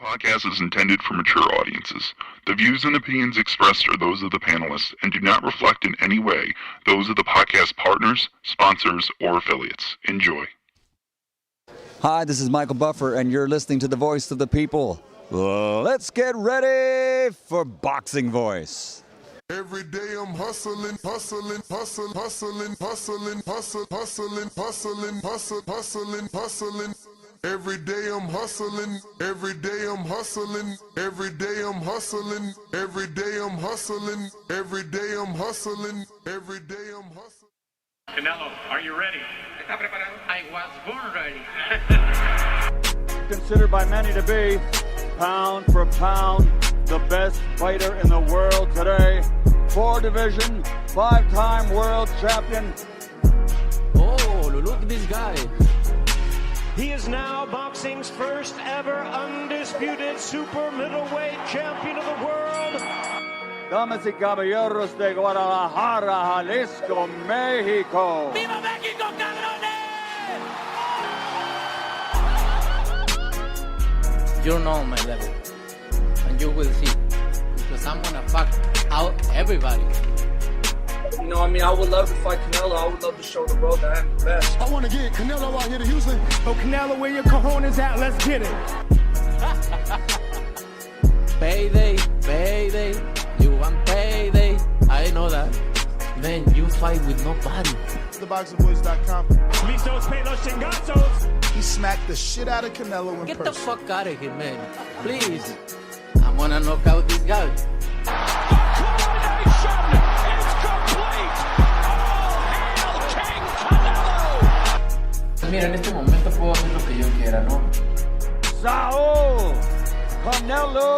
Podcast is intended for mature audiences. The views and opinions expressed are those of the panelists and do not reflect in any way those of the podcast partners, sponsors, or affiliates. Enjoy. Hi, this is Michael Buffer, and you're listening to the Voice of the People. Let's get ready for Boxing Voice. Every day I'm hustling. Every day I'm hustling. Every day I'm hustling. Every day I'm hustling. Every day I'm hustling. Every day I'm hustling. Every day I'm hustling. Canelo, are you ready? ¿Está preparado? I was born ready. Considered by many to be, pound for pound, the best fighter in the world today. 4-division, 5-time world champion. Oh, look at this guy. He is now boxing's first ever undisputed super middleweight champion of the world. Damas y caballeros de Guadalajara, Jalisco, Mexico. ¡Viva México, cabrones! You know my level, and you will see, because I'm gonna fuck out everybody. You know, I mean, I would love to fight Canelo. I would love to show the world that I'm the best. I want to get Canelo out here to Houston. Oh, Canelo, where your cojones at? Let's get it. Payday, payday, you want payday. I know that. Man, you fight with nobody. TheBoxingVoice.com. Listos, pelos, chingazos. He smacked the shit out of Canelo in Get person. the fuck out of here, man. Please. I'm gonna knock out this guy. Mira, en este momento puedo hacer lo que yo quiera, ¿no? Saul Canelo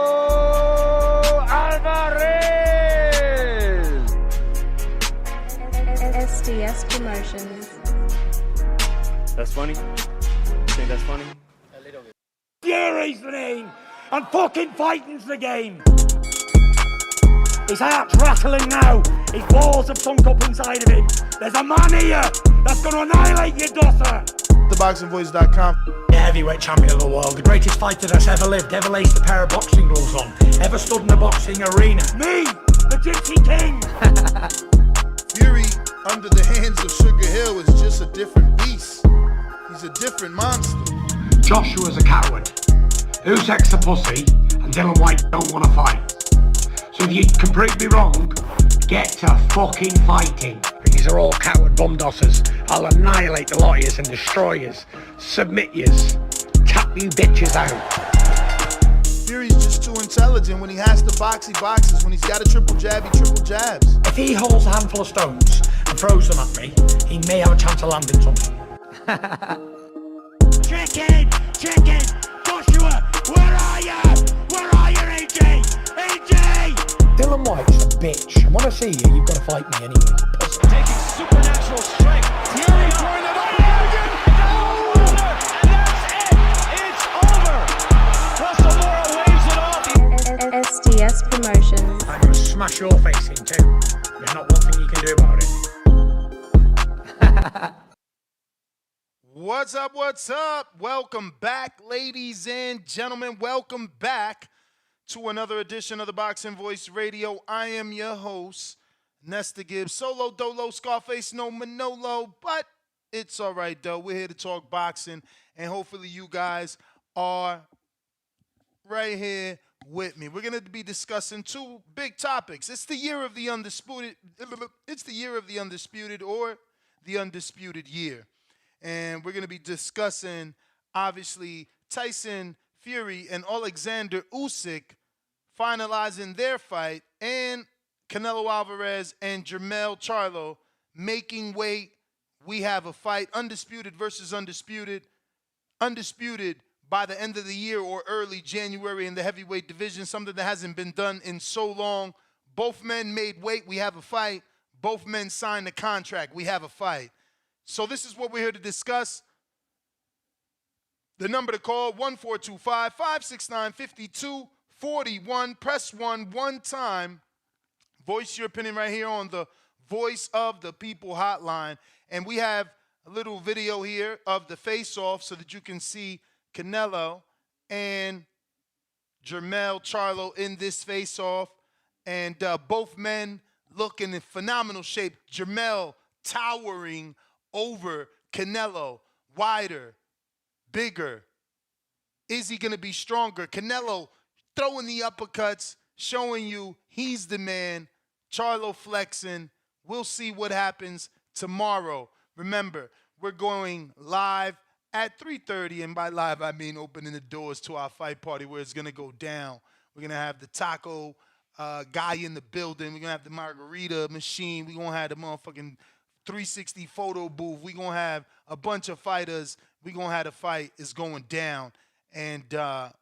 Alvarez. SDS Promotions. That's funny? You think that's funny? A little bit. Fury's the name, and fucking fighting's the game. His heart's rattling now. His balls have sunk up inside of him. There's a man here that's going to annihilate you, Dosser. TheBoxingVoice.com. The heavyweight champion of the world, the greatest fighter that's ever lived, ever laced a pair of boxing gloves on, ever stood in a boxing arena. Me, the Gypsy King. Fury under the hands of Sugar Hill is just a different beast. He's a different monster. Joshua's a coward. Usyk's a pussy, and Dylan White don't want to fight. So if you can prove me wrong, get to fucking fighting. These are all coward bumdossers. I'll annihilate the lawyers and destroy yous, submit yous, tap you bitches out. Fury's just too intelligent. When he has to box, he boxes. When he's got a triple jab, he triple jabs. If he holds a handful of stones and throws them at me, he may have a chance of landing something. Chicken! Joshua, where are you? Where are you, AJ? AJ! Dylan White's a bitch. I want to see you. You've got to fight me anyway. Taking supernatural strength. Fury throwing it up again. And that's it. It's over. Russell waves it off. SDS Promotions. I'm going to smash your face in too. There's not one thing you can do about it. What's up? Welcome back, ladies and gentlemen. Welcome back to another edition of the Boxing Voice Radio. I am your host, Nesta Gibbs. Solo Dolo, Scarface, no Manolo, but it's all right, though. We're here to talk boxing, and hopefully you guys are right here with me. We're going to be discussing two big topics. It's the year of the undisputed. It's the year of the undisputed, or the undisputed year. And we're going to be discussing, obviously, Tyson Fury and Alexander Usyk finalizing their fight, and Canelo Alvarez and Charlo making weight. We have a fight, undisputed versus undisputed. Undisputed by the end of the year or early January in the heavyweight division, something that hasn't been done in so long. Both men made weight. We have a fight. Both men signed the contract. We have a fight. So this is what we're here to discuss. The number to call, 1-425-569-5241. Press 1 time. Voice your opinion right here on the Voice of the People hotline. And we have a little video here of the face-off so that you can see Canelo and Jermell Charlo in this face-off. And both men look in phenomenal shape. Jermell towering over Canelo, wider, bigger. Is he going to be stronger? Canelo throwing the uppercuts, showing you he's the man. Charlo flexing. We'll see what happens tomorrow. Remember, we're going live at 3:30, and by live I mean opening the doors to our fight party where it's going to go down. We're going to have the taco guy in the building. We're going to have the margarita machine. We're going to have the motherfucking 360 photo booth. We're going to have a bunch of fighters. We're going to have the fight. It's going down. And the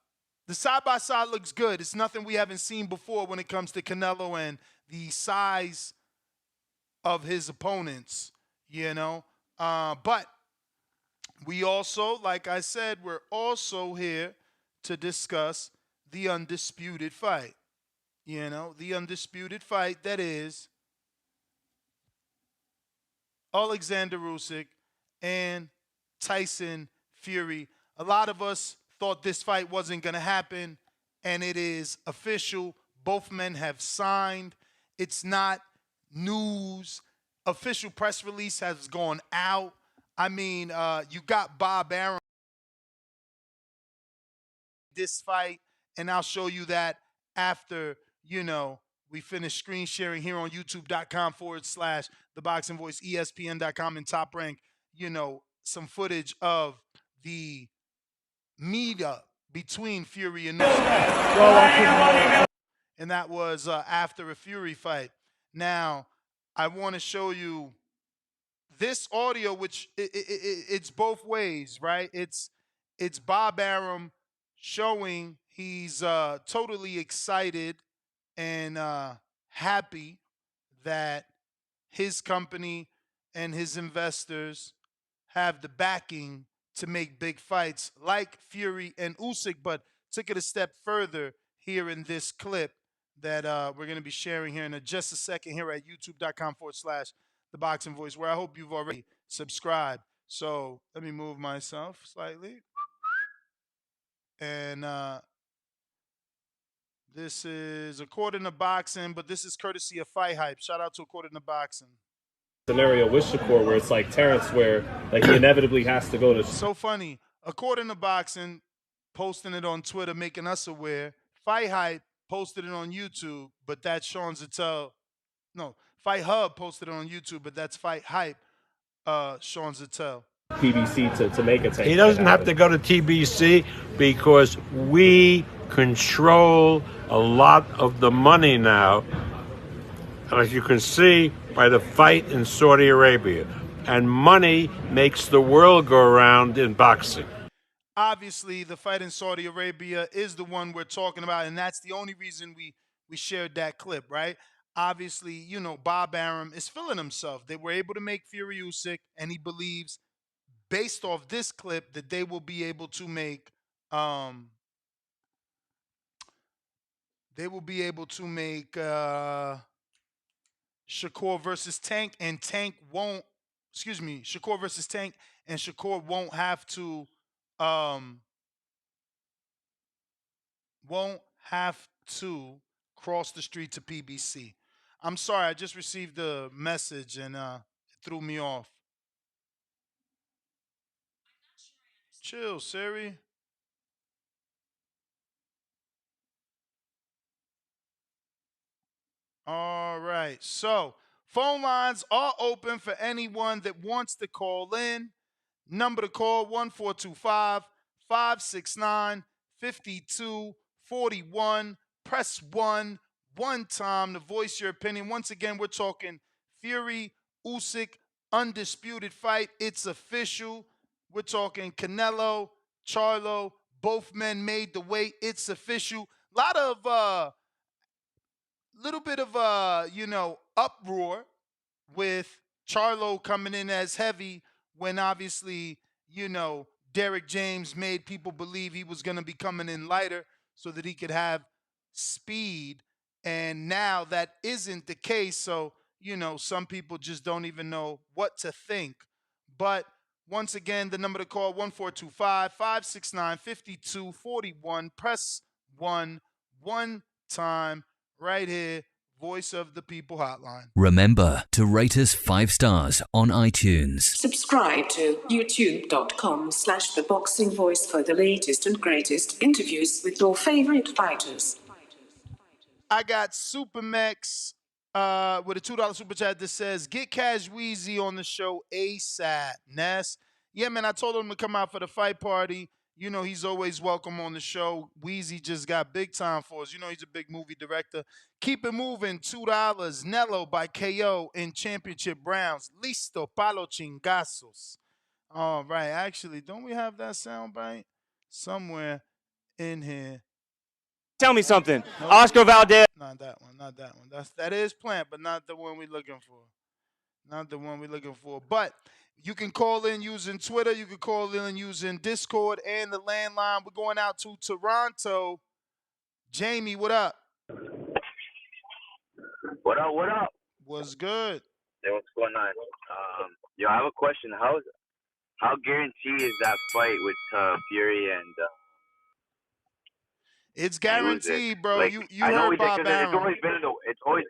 side-by-side looks good. It's nothing we haven't seen before when it comes to Canelo and the size of his opponents, you know. But we also, like I said, we're also here to discuss the undisputed fight. You know, the undisputed fight that is Alexander Usyk and Tyson Fury. A lot of us thought this fight wasn't going to happen, and it is official. Both men have signed. It's not news. Official press release has gone out. I mean, you got Bob Arum this fight, and I'll show you that after, you know, we finish screen sharing here on youtube.com/The Boxing Voice, ESPN.com, and Top Rank, you know, some footage of the meetup between Fury and Usyk. And that was after a Fury fight. Now, I want to show you this audio, which it's both ways, right? It's Bob Arum showing he's totally excited and happy that his company and his investors have the backing to make big fights like Fury and Usyk, but took it a step further here in this clip that we're going to be sharing here in just a second here at youtube.com/The Boxing Voice, where I hope you've already subscribed. So let me move myself slightly. And this is According to Boxing, but this is courtesy of Fight Hype. Shout out to According to Boxing. Scenario with Shakur where it's like Terrence, where like he inevitably has to go to. So funny. According to Boxing, posting it on Twitter, making us aware. Fight Hype posted it on YouTube, but that's Sean Zattel. No, Fight Hub posted it on YouTube, but that's Fight Hype, Sean Zattel. PBC to make a take. He doesn't have to go to TBC because we control a lot of the money now. And as you can see by the fight in Saudi Arabia. And money makes the world go around in boxing. Obviously, the fight in Saudi Arabia is the one we're talking about, and that's the only reason we shared that clip, right? Obviously, you know, Bob Arum is feeling himself. They were able to make Fury Usyk, and he believes, based off this clip, that they will be able to make Shakur versus Tank, and Tank won't, Shakur versus Tank, and Shakur won't have to cross the street to PBC. I'm sorry, I just received a message and it threw me off. Chill, Siri. All right, so phone lines are open for anyone that wants to call in. Number to call, 1-425-569-5241. Press 1 one time to voice your opinion. Once again, we're talking Fury, Usyk, undisputed fight. It's official. We're talking Canelo, Charlo. Both men made the weight. It's official. Little bit of uproar with Charlo coming in as heavy when obviously, Derek James made people believe he was going to be coming in lighter so that he could have speed. And now that isn't the case. So, some people just don't even know what to think. But once again, the number to call, 1-425-569-5241. Press one time right here, Voice of the People hotline. Remember to rate us 5 stars on iTunes. Subscribe to youtube.com/theboxingvoice for the latest and greatest interviews with your favorite fighters. I got Supermex with a $2 super chat that says, get Cash Weezy on the show ASAP. Ness. Yeah, man, I told him to come out for the fight party. You know, he's always welcome on the show. Weezy just got big time for us. You know, he's a big movie director. Keep it moving. $2. Nello by KO in championship rounds. Listo palo chingazos. All right. Actually, don't we have that soundbite somewhere in here? Tell me something. Nope. Oscar Valdez. Not that one. Not that one. That is Plant, but not the one we're looking for. Not the one we're looking for. But you can call in using Twitter. You can call in using Discord and the landline. We're going out to Toronto. Jamie, what up? What up? What up? What's good? Hey, what's going on? Yo, I have a question. How guaranteed is that fight with Fury and? It's guaranteed, bro. Like, You I know heard Bob Arum. It's always been it's always.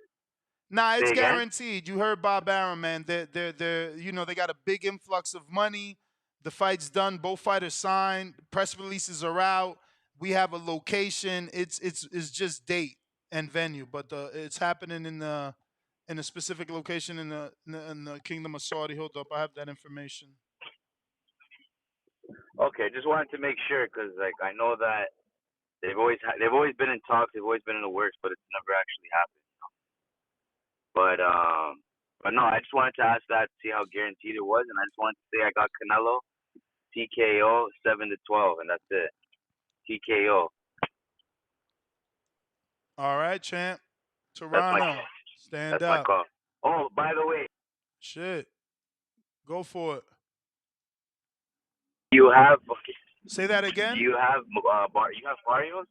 Nah, it's Say again? guaranteed. You heard Bob Arum, man. They're you know, they got a big influx of money. The fight's done. Both fighters signed. Press releases are out. We have a location. It's just date and venue, but it's happening in a specific location in the Kingdom of Saudi. Hold up, I have that information. Okay, just wanted to make sure because like I know that they've always been in talks. They've always been in the works, but it's never actually happened. But no, I just wanted to ask that to see how guaranteed it was, and I just wanted to say I got Canelo, TKO 7-12, and that's it. TKO. All right, champ. Toronto, stand That's up. my call. Oh, by the way, Shit, go for it. you have. Say that again. Do you have Barrios?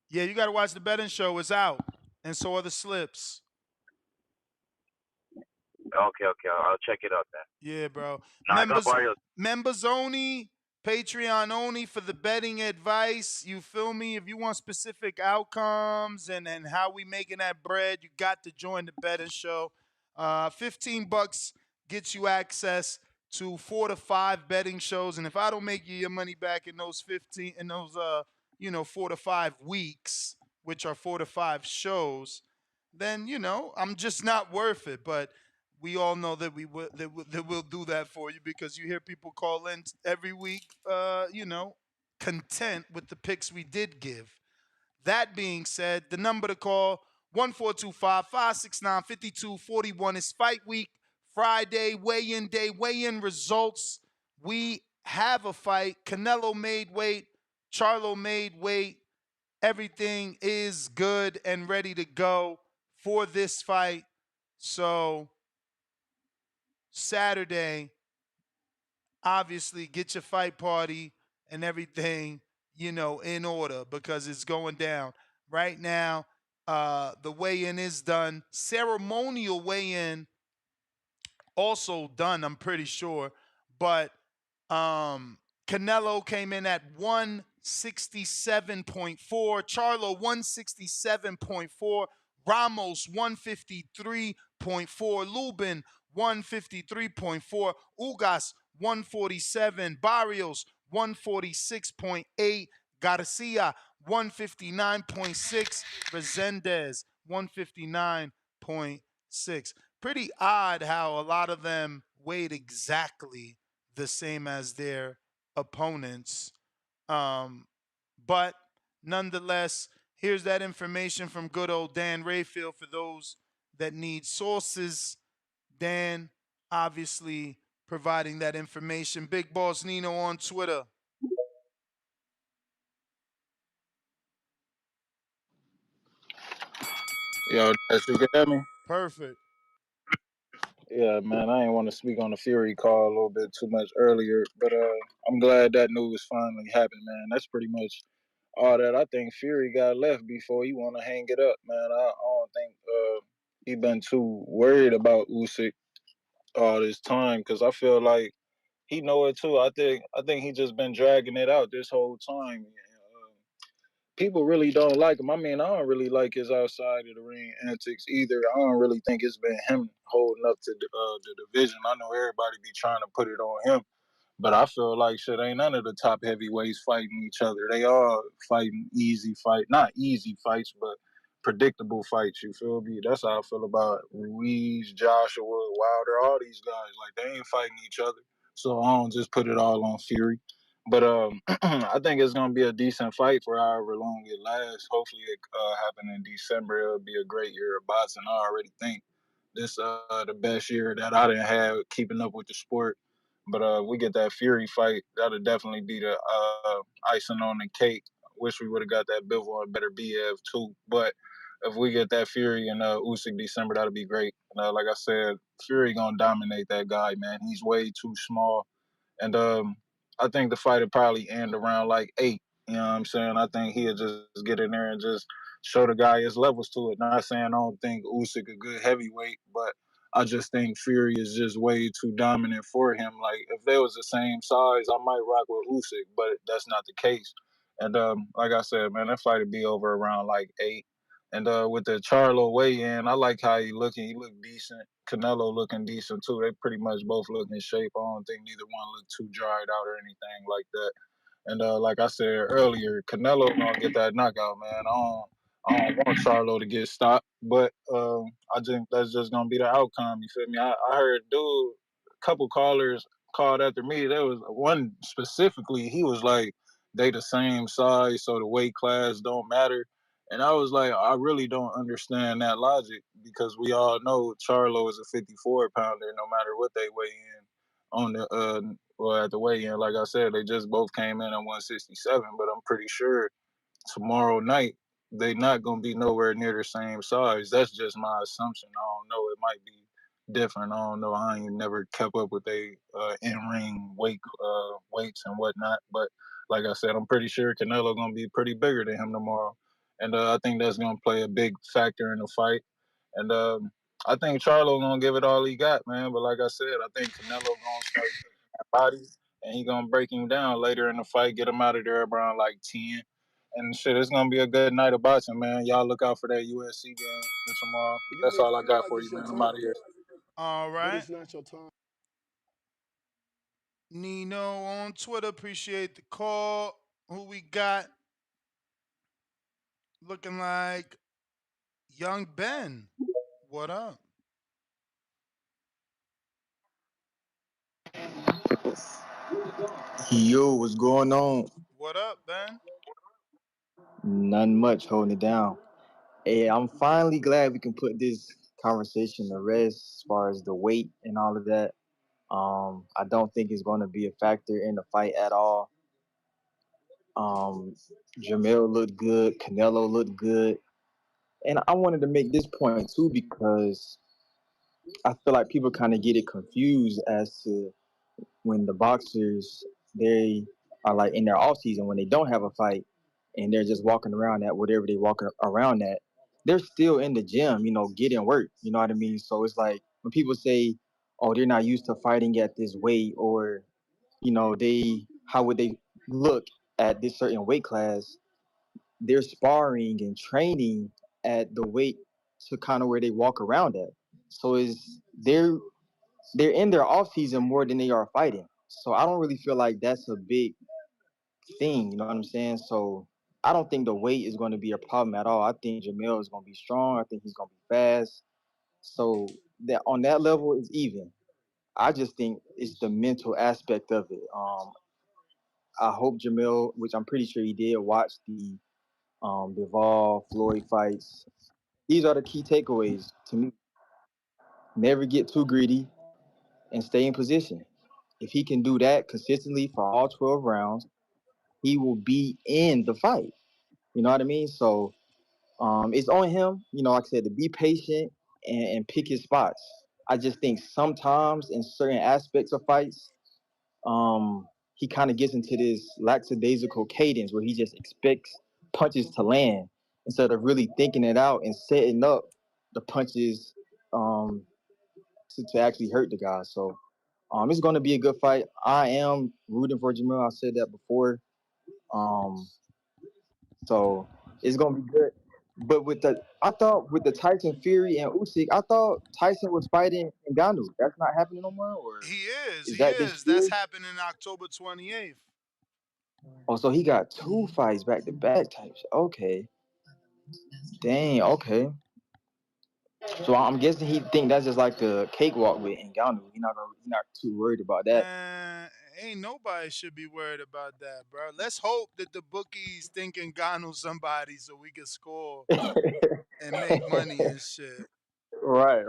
Yeah, you got to watch the betting show. It's out, and so are the slips. Okay, I'll check it out then. Yeah, bro. No, I got Barrios. Members only, Patreon only for the betting advice. You feel me? If you want specific outcomes and how we making that bread, you got to join the betting show. $15 gets you access to 4 to 5 betting shows, and if I don't make you your money back in those 4 to 5 weeks, which are 4 to 5 shows, then I'm just not worth it. But we all know that we'll do that for you because you hear people call in every week, content with the picks we did give. That being said, the number to call, 1-425-569-5241. It's fight week, Friday, weigh-in day, weigh-in results. We have a fight. Canelo made weight. Charlo made weight. Everything is good and ready to go for this fight. So Saturday, obviously get your fight party and everything, in order because it's going down. Right now, the weigh-in is done. Ceremonial weigh-in also done, I'm pretty sure. But Canelo came in at 167.4. Charlo, 167.4. Ramos, 153.4. Lubin, 153.4. Ugas, 147. Barrios, 146.8. Garcia, 159.6. Resendez, 159.6. Pretty odd how a lot of them weighed exactly the same as their opponents. But nonetheless, here's that information from good old Dan Rayfield for those that need sources. Dan obviously providing that information. Big Boss Nino on Twitter. Yo, you can hear me? Perfect. Yeah, man, I didn't want to speak on the Fury call a little bit too much earlier, but I'm glad that news finally happened, man. That's pretty much all that I think Fury got left before he want to hang it up, man. I don't think he been too worried about Usyk all this time because I feel like he know it too. I think he just been dragging it out this whole time. people really don't like him. I mean, I don't really like his outside of the ring antics either. I don't really think it's been him holding up to the division. I know everybody be trying to put it on him, but I feel like shit ain't none of the top heavyweights fighting each other. They all fighting not easy fights, but predictable fights. You feel me? That's how I feel about Ruiz, Joshua, Wilder, all these guys. Like they ain't fighting each other, so I don't just put it all on Fury. But I think it's gonna be a decent fight for however long it lasts. Hopefully, it happen in December. It'll be a great year of boxing. I already think this the best year that I didn't have keeping up with the sport. But we get that Fury fight, that'll definitely be the icing on the cake. Wish we would have got that Bivol and better BF too. But if we get that Fury and Usyk December, that'll be great. Like I said, Fury gonna dominate that guy, man. He's way too small. And I think the fight would probably end around like 8. You know what I'm saying? I think he'll just get in there and just show the guy his levels to it. Not saying I don't think Usyk a good heavyweight, but I just think Fury is just way too dominant for him. Like if they was the same size, I might rock with Usyk, but that's not the case. And like I said, man, that fight would be over around like 8. And with the Charlo weigh-in, I like how he looking. He look decent. Canelo looking decent too. They pretty much both look in shape. I don't think neither one look too dried out or anything like that. And like I said earlier, Canelo gonna get that knockout, man. I don't want Charlo to get stopped, but I think that's just gonna be the outcome. You feel me? I heard a couple callers called after me. There was one specifically. He was like, they the same size, so the weight class don't matter. And I was like, I really don't understand that logic because we all know Charlo is a 54 pounder, no matter what they weigh in on the at the weigh-in. Like I said, they just both came in at 167, but I'm pretty sure tomorrow night they not gonna be nowhere near the same size. That's just my assumption. I don't know. It might be different. I don't know. I ain't never kept up with they in-ring weights and whatnot. But like I said, I'm pretty sure Canelo gonna be pretty bigger than him tomorrow, and I think that's gonna play a big factor in the fight. And I think Charlo gonna give it all he got, man. But like I said, I think Canelo gonna start taking that body, and he gonna break him down later in the fight, get him out of there around like 10. And shit, it's gonna be a good night of boxing, man. Y'all look out for that USC game tomorrow. That's all I got for you, man. I'm out of here. All But right. it's not your time. Nino on Twitter, appreciate the call. Who we got? Looking like Young Ben. What up? Yo, what's going on? What up, Ben? Nothing much, holding it down. Hey, I'm finally glad we can put this conversation to rest as far as the weight and all of that. I don't think it's going to be a factor in the fight at all. Jamil looked good, Canelo looked good, and I wanted to make this point too because I feel like people kind of get it confused as to when the boxers they are like in their off season when they don't have a fight and they're just walking around at whatever they walk around at, they're still in the gym, getting work. You know what I mean? So it's like when people say, "Oh, they're not used to fighting at this weight," or they how would they look at this certain weight class? They're sparring and training at the weight to kind of where they walk around at. So is they're in their off season more than they are fighting. So I don't really feel like that's a big thing. You know what I'm saying? So I don't think the weight is going to be a problem at all. I think Jamil is going to be strong. I think he's going to be fast. So that on that level, it's even. I just think it's the mental aspect of it. I hope Jamil, which I'm pretty sure he did, watch the Bivol Floyd fights. These are the key takeaways to me. Never get too greedy and stay in position. If he can do that consistently for all 12 rounds, he will be in the fight. You know what I mean? So it's on him, like I said, to be patient and pick his spots. I just think sometimes in certain aspects of fights, he kind of gets into this lackadaisical cadence where he just expects punches to land instead of really thinking it out and setting up the punches um, to actually hurt the guy. So it's going to be a good fight. I am rooting for Jamil. I said that before. Um, So it's gonna be good. But I thought with the Tyson Fury and Usyk, I thought Tyson was fighting Ngannou. That's not happening no more, or He is. is He that this is. That's year? happening October 28th. Oh, so he got two fights back to back types. Okay, dang. Okay, so I'm guessing he think that's just like a cakewalk with Ngannou. He's not too worried about that. Man, ain't nobody should be worried about that, bro. Let's hope that the bookies think Ngannou somebody so we can score and make money and shit. Right.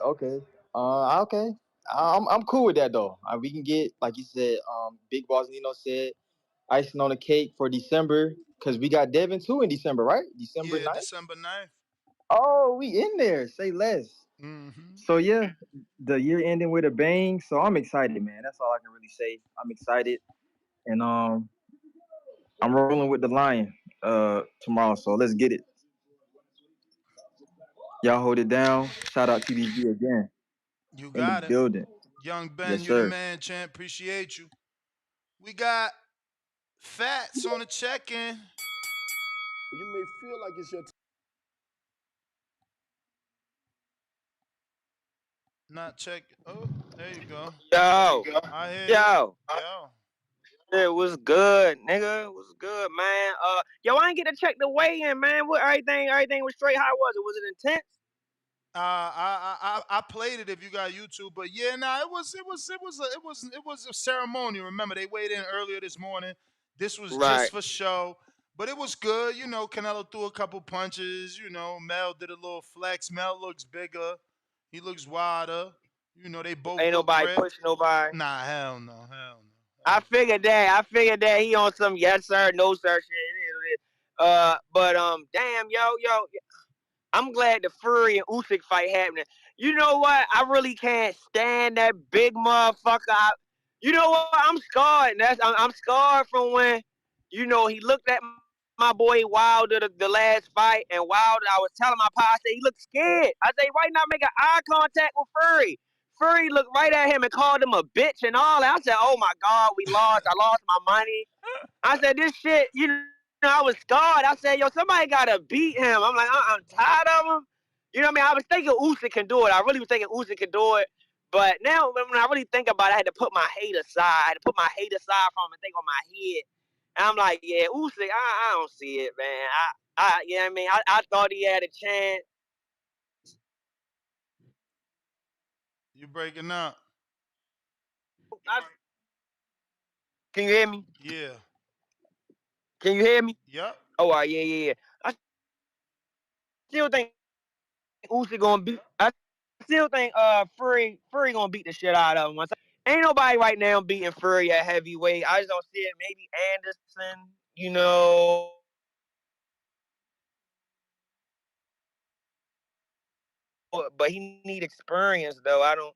Okay. Okay. I'm cool with that though. We can get, like you said, Big Boss Nino said, icing on the cake for December, because we got Devin too in December, right? December Yeah, 9th. December 9th. Oh, we in there. Say less. Mm-hmm. So yeah, the year ending with a bang. So I'm excited, man. That's all I can really say. I'm excited, and I'm rolling with the Lion tomorrow. So let's get it. Y'all hold it down. Shout out TBG again You in the got it. building. Young Ben, Yes, you the sir. man, champ. Appreciate you. We got Fats on the check-in. You may feel like it's your Not check. Oh, there you go. Yo, I hear you. yo, Yo. it was good, nigga. It was good, man. Yo, I ain't get to check the weigh-in, man. What everything was straight. How was it? Was it intense? I played it if you got YouTube, but yeah, nah, it was a ceremony. Remember, they weighed in earlier this morning. This was just Right. for show, but it was good. You know, Canelo threw a couple punches. You know, Mel did a little flex. Mel looks bigger. He looks wider. You know, they both Ain't look nobody ripped. pushing nobody. Nah, hell no, hell no. I figured that he on some yes sir, no sir shit. It is what it is. But damn, yo, I'm glad the Fury and Usyk fight happening. You know what? I really can't stand that big motherfucker. You know what? I'm scarred. I'm scarred from when, he looked at my boy Wilder the last fight, and Wilder, I was telling my pa, I said he looked scared. I said right now making eye contact with Fury. Fury looked right at him and called him a bitch and all that. I said, oh my God, we lost. I lost my money. I said, this shit, I was scarred. I said, yo, somebody got to beat him. I'm like, I'm tired of him. You know what I mean? I was thinking Usyk can do it. I really was thinking Usyk can do it. But now, when I really think about it, I had to put my hate aside. I had to put my hate aside from him and think on my head. And I'm like, yeah, Usyk, I don't see it, man. You know what I mean? I thought he had a chance. You breaking up? Can you hear me? Yeah. Can you hear me? Yep. Oh, yeah. I still think Usyk gonna beat. I still think Fury gonna beat the shit out of him. Ain't nobody right now beating Fury at heavyweight. I just don't see it. Maybe Anderson, but he need experience though. I don't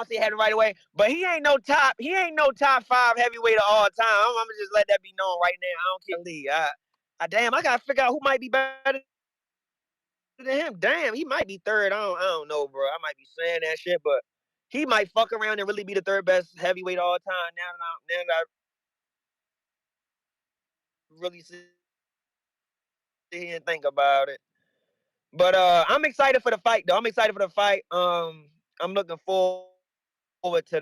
see it happening right away. But he ain't no top 5 heavyweight of all time. I'm gonna just let that be known right now. I don't care league. Damn, I gotta figure out who might be better than him. Damn, he might be third. I don't know, bro. I might be saying that shit, but he might fuck around and really be the third best heavyweight of all time. Now that I really sit here and think about it. But I'm excited for the fight, though. I'm excited for the fight. I'm looking forward to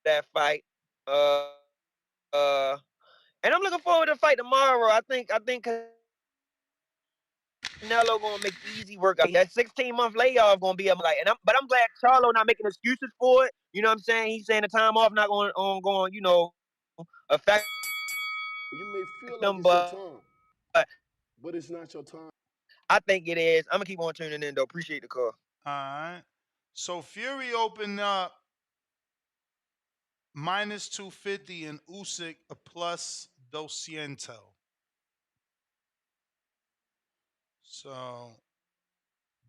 that fight. And I'm looking forward to the fight tomorrow. I think Canelo gonna make easy work. That 16-month layoff gonna be but I'm glad Charlo not making excuses for it. You know what I'm saying? He's saying the time off not going affect You may feel like them, it's your but time, but it's not your time. I think it is. I'm gonna keep on tuning in though. Appreciate the call. All right. So Fury opened up minus 250 and Usyk a plus 200. So,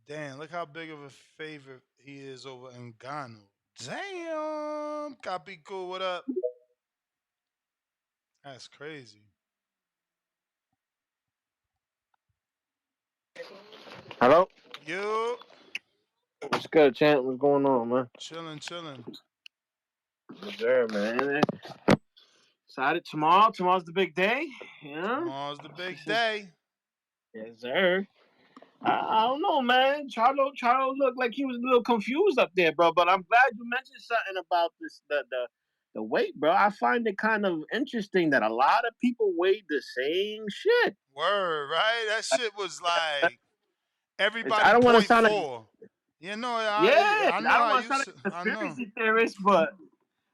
damn, look how big of a favorite he is over Ngannou. Damn. Copy cool. What up? That's crazy. Hello? You What's good, champ? What's going on, man? chilling. Sure, man. Saturday, tomorrow's the big day. Yeah. Tomorrow's the big day. Yes, sir. I don't know, man. Charlo looked like he was a little confused up there, bro. But I'm glad you mentioned something about this the weight, bro. I find it kind of interesting that a lot of people weigh the same shit. Word, right? That shit was like I everybody don't want to sound like 0.4. You know, yeah. I know I don't I want to sound used like to. a I know. conspiracy theorist, but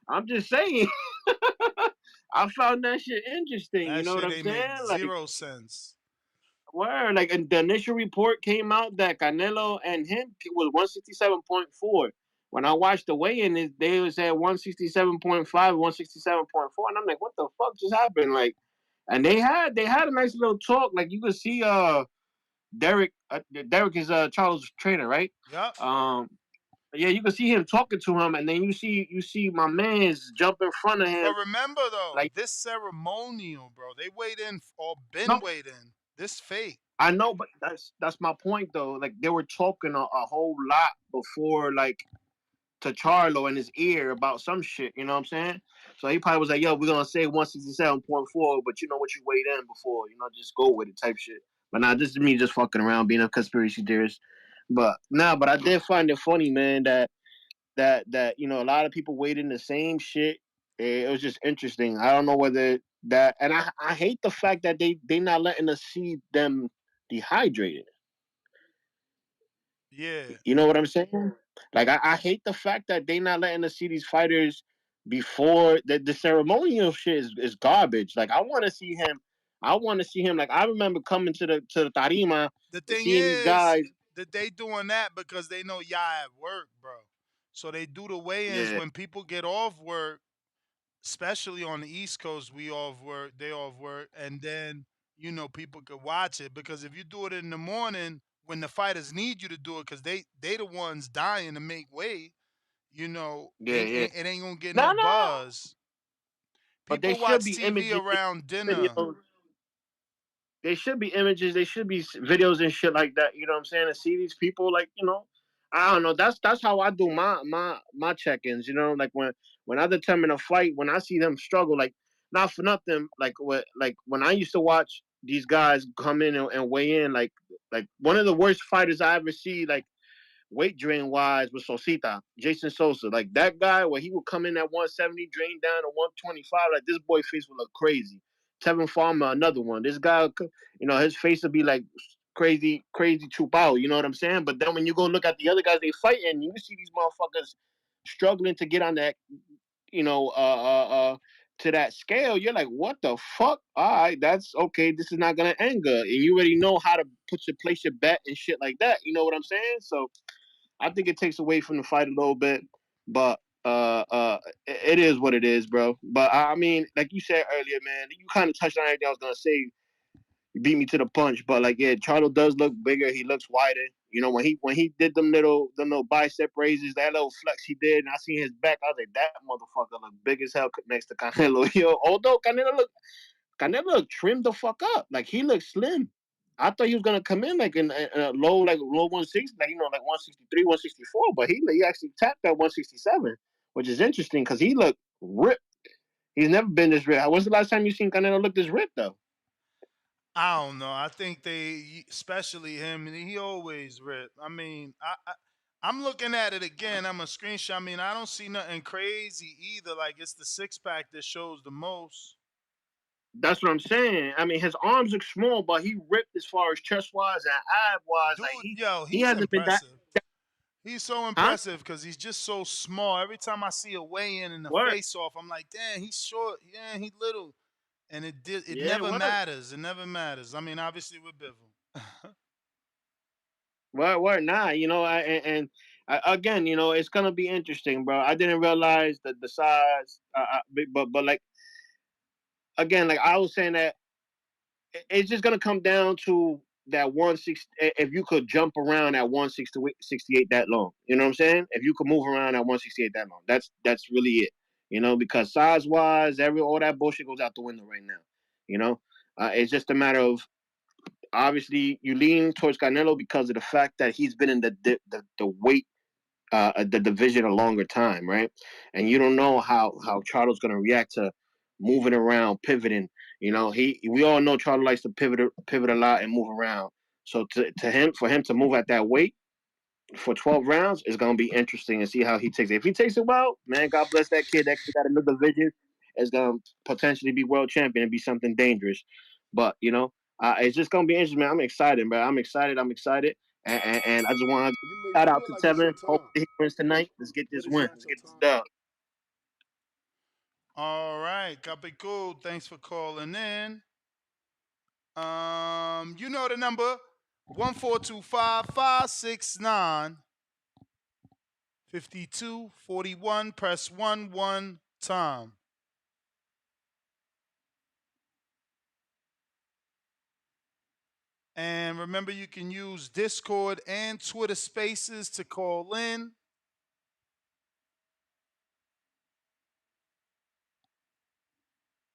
I'm just saying. I found that shit interesting. You That know what shit I'm ain't make saying? Like, zero sense. where like the initial report came out that Canelo and him was 167.4. When I watched the weigh-in, they was at 167.5, 167.4, and I'm like, what the fuck just happened? Like, and they had a nice little talk. Like you could see Derek is Charles' trainer, right? Yep. Yeah, you can see him talking to him, and then you see my man's jump in front of him. But remember though, Like, this ceremonial, bro. They weighed in or been no, weighed in. This fake. I know, but that's my point though. Like they were talking a whole lot before, like to Charlo in his ear about some shit. You know what I'm saying? So he probably was like, "Yo, we're gonna say 167.4, but you know what you weighed in before. You know, just go with it," type shit. But nah, this is me just fucking around, being a conspiracy theorist. But but I did find it funny, man, that you know a lot of people weighed in the same shit. It was just interesting. I don't know whether that, and I hate the fact that they not letting us see them dehydrated. Yeah. You know what I'm saying? Like I hate the fact that they not letting us see these fighters before the ceremonial shit is garbage. Like I want to see him. I want to see him. Like I remember coming to the tarima The and thing seeing these is guys. that they doing that because they know y'all at work, bro. So they do the weigh-ins Yeah, when people get off work, especially on the East Coast. We off work, they off work, and then people could watch it because if you do it in the morning when the fighters need you to do it because they the ones dying to make weight, yeah, yeah. it ain't gonna get no No, no. buzz. But they People should watch be TV images, around dinner. videos. They should be images. They should be videos and shit like that. You know what I'm saying? To see these people, like I don't know. That's how I do my check-ins. You know, like when I determine a fight, when I see them struggle, like not for nothing, like when I used to watch these guys come in and weigh in, like one of the worst fighters I ever see, like weight drain wise was Sosita, Jason Sosa. Like that guy where he would come in at 170, drain down to 125. Like this boy face would look crazy. Tevin Farmer, another one. This guy, his face would be like crazy chupao. You know what I'm saying? But then when you go look at the other guys they fighting, you see these motherfuckers struggling to get on that, to that scale. You're like, what the fuck? All right, that's okay. This is not gonna end good, and you already know how to place your bet and shit like that. You know what I'm saying? So I think it takes away from the fight a little bit, but it is what it is, bro. But I mean, like you said earlier, man, you kind of touched on everything I was gonna say. You beat me to the punch, but like, yeah, Charlo does look bigger. He looks wider. You know, when he did them little bicep raises, that little flex he did, and I seen his back, I was like, that motherfucker look big as hell next to Canelo. Yo, although Canelo trimmed the fuck up. Like he looked slim. I thought he was gonna come in like in a low 160, like like 163, 164, but he actually tapped at 167, which is interesting because he looked ripped. He's never been this ripped. When's the last time you seen Canelo look this ripped though? I don't know. I think especially him, he always ripped. I mean, I'm looking at it again. I'm a screenshot. I mean, I don't see nothing crazy either. Like it's the six pack that shows the most. That's what I'm saying. I mean, his arms look small, but he ripped as far as chest wise and ab wise. Dude, Like he he's hasn't been that. impressive. He's so Huh? impressive because he's just so small. Every time I see a weigh-in and a Word. face-off, I'm like, damn, he's short. Yeah, he's little. And it Yeah, never word. matters. It never matters. I mean, obviously with Bivol. Word, nah, again, it's gonna be interesting, bro. I didn't realize that the size, but like again, like I was saying that it's just gonna come down to that 160. If you could jump around at 168 that long, you know what I'm saying? If you could move around at 168 that long, that's really it. Because size wise, all that bullshit goes out the window right now. It's just a matter of obviously you lean towards Canelo because of the fact that he's been in the weight the division a longer time, right? And you don't know how Charlo's going to react to moving around, pivoting. You know, we all know Charlo likes to pivot a lot and move around. So for him to move at that weight for 12 rounds is going to be interesting and see how he takes it. If he takes it well, man, God bless that kid. That kid got another vision. Is going to potentially be world champion and be something dangerous. But, you know, it's just going to be interesting, man. I'm excited, bro. I'm excited. And I just want to You may shout out feel to like it's your Tevin. Hopefully time, he wins tonight. Let's get this but it's win. not Let's your get this time. dub. All right, copy cool. Thanks for calling in. You know the number 1-425-569-5241. Press 1 time. And remember, you can use Discord and Twitter Spaces to call in.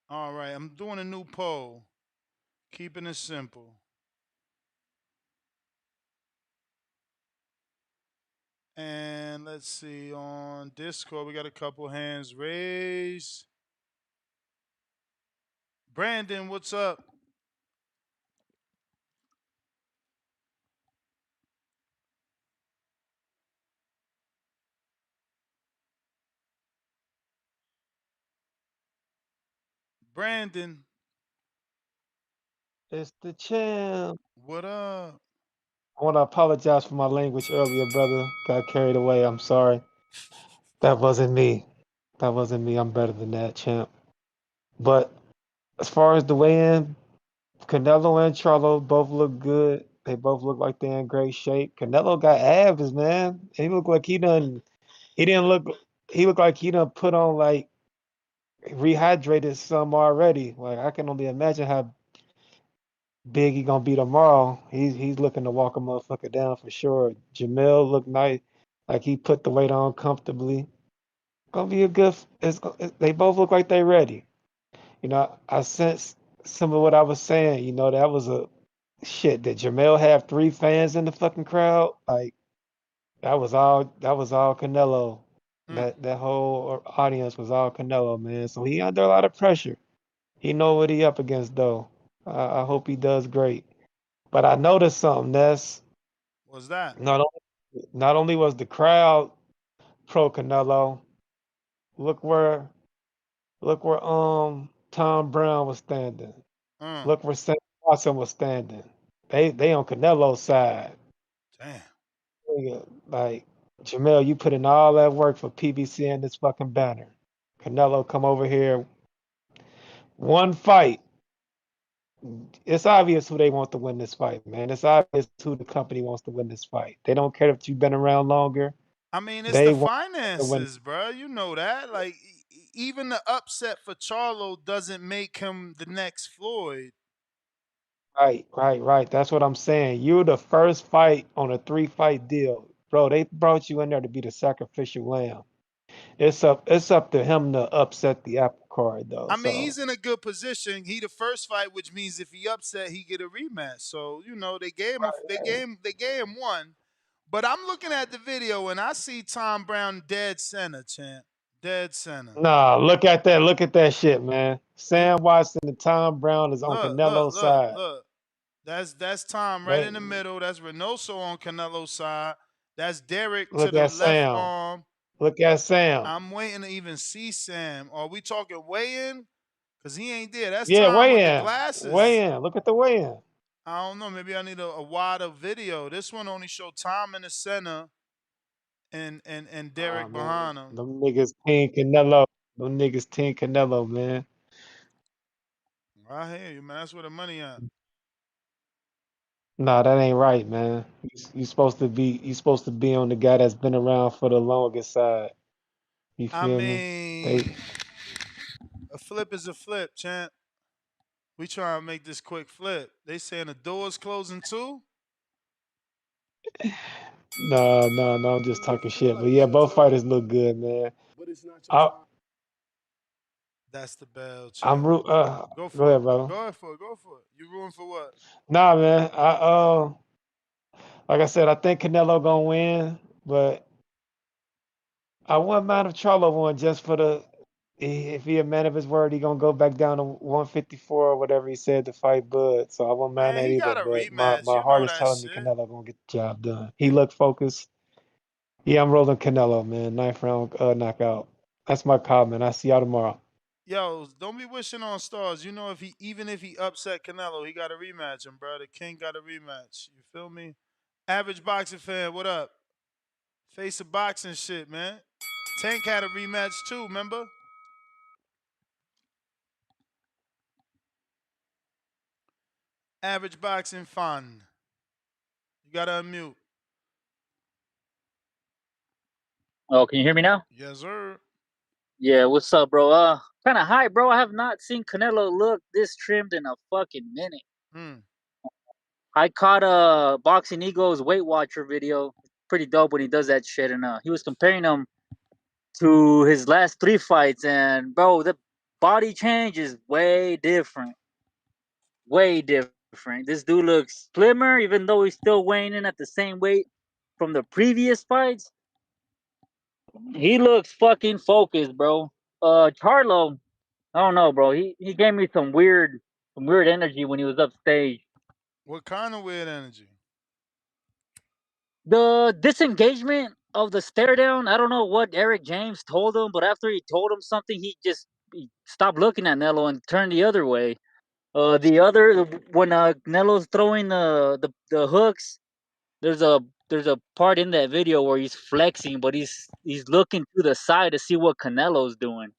All right, I'm doing a new poll. Keeping it simple. And let's see, on Discord, we got a couple hands raised. Brandon, what's up? Brandon, It's the champ. what up? I want to apologize for my language earlier, brother. Got carried away. I'm sorry. That wasn't me. That wasn't me. I'm better than that, champ. But as far as the weigh-in, Canelo and Charlo both look good. They both look like they're in great shape. Canelo got abs, man. He looked like he didn't look, he looked like he done put on like rehydrated some already. Like I can only imagine how big he gonna be tomorrow. He's looking to walk a motherfucker down for sure. Jamil looked nice, like he put the weight on comfortably. Gonna be a good. They both look like they ready. You know, I sense some of what I was saying. You know, that was a shit. Did Jamel have 3 fans in the fucking crowd? Like that was all. That was all Canelo. That whole audience was all Canelo, man. So he under a lot of pressure. He know what he up against though. I hope he does great. But I noticed something. That's What's that? not only was the crowd pro Canelo. Look where Tom Brown was standing. Look where Sam Watson was standing. They on Canelo's side. Damn. Like Jamel, you put in all that work for PBC and this fucking banner. Canelo come over here. One fight. It's obvious who they want to win this fight, man. It's obvious who the company wants to win this fight. They don't care if you've been around longer. I mean, it's They the want to win. finances, bro. You know that. Like, even the upset for Charlo doesn't make him the next Floyd. Right. That's what I'm saying. You're the first fight on a 3-fight deal. Bro, they brought you in there to be the sacrificial lamb. It's up to him to upset the apple cart though. I mean, So he's in a good position. He the first fight, which means if he upset, he get a rematch. So you know they gave him they gave him one. But I'm looking at the video and I see Tom Brown dead center, champ. Dead center. nah, look at that shit, man. Sam Watson and Tom Brown is on Canelo's side. Look. That's Tom right They in the middle. That's Reynoso on Canelo's side. That's Derek to look the at left Sam. arm. Look at Sam. I'm waiting to even see Sam. Are we talking weigh-in? Because he ain't there. That's Yeah, Tom with the weigh in. glasses. Weigh in. Look at the weigh in. I don't know. Maybe I need a wider video. This one only showed Tom in the center and Derek Man, behind him. them niggas Team Canelo. Them niggas Team Canelo, man. I hear you, man. That's where the money at. Nah, that ain't right, man. You supposed to be on the guy that's been around for the longest side. You I feel me? mean, a flip is a flip, champ. We trying to make this quick flip. They saying the door's closing too? No, I'm just You may talking feel shit. But like it's yeah, your both time, fighters look good, man. but it's not your I, time. That's the bell, I'm champ. root. Go Go for ahead, it. brother. Go for it. Go for it. You ruin for what? Nah, man. Like I said, I think Canelo gonna win, but I wouldn't mind if Charlo won just for the if he a man of his word, he gonna go back down to 154 or whatever he said to fight Bud. So I won't mind Man, that he either. got a But rematch. my You heart know is that telling me shit. Canelo gonna get the job done. He looked focused. Yeah, I'm rolling Canelo, man. 9th round knockout. That's my call, man. I see y'all tomorrow. Yo, don't be wishing on stars. You know, even if he upset Canelo, he got to rematch him, bro. The King got a rematch. You feel me? Average boxing fan, what up? Face of boxing shit, man. Tank had a rematch too, remember? Average boxing fan. You gotta unmute. Oh, can you hear me now? Yes, sir. Yeah, what's up, bro? Kind of high, bro. I have not seen Canelo look this trimmed in a fucking minute. Hmm. I caught a Boxing Eagles Weight Watcher video. Pretty dope when he does that shit, and he was comparing him to his last 3 fights, and bro, the body change is way different. Way different. This dude looks slimmer, even though he's still weighing in at the same weight from the previous fights. He looks fucking focused, bro. Charlo, I don't know, bro. He gave me some weird energy when he was upstage. What kind of weird energy? The disengagement of the stare down. I don't know what Eric James told him, but after he told him something, he stopped looking at Nello and turned the other way. The other when Nelo's throwing the hooks, there's a part in that video where he's flexing, but he's looking to the side to see what Canelo's doing.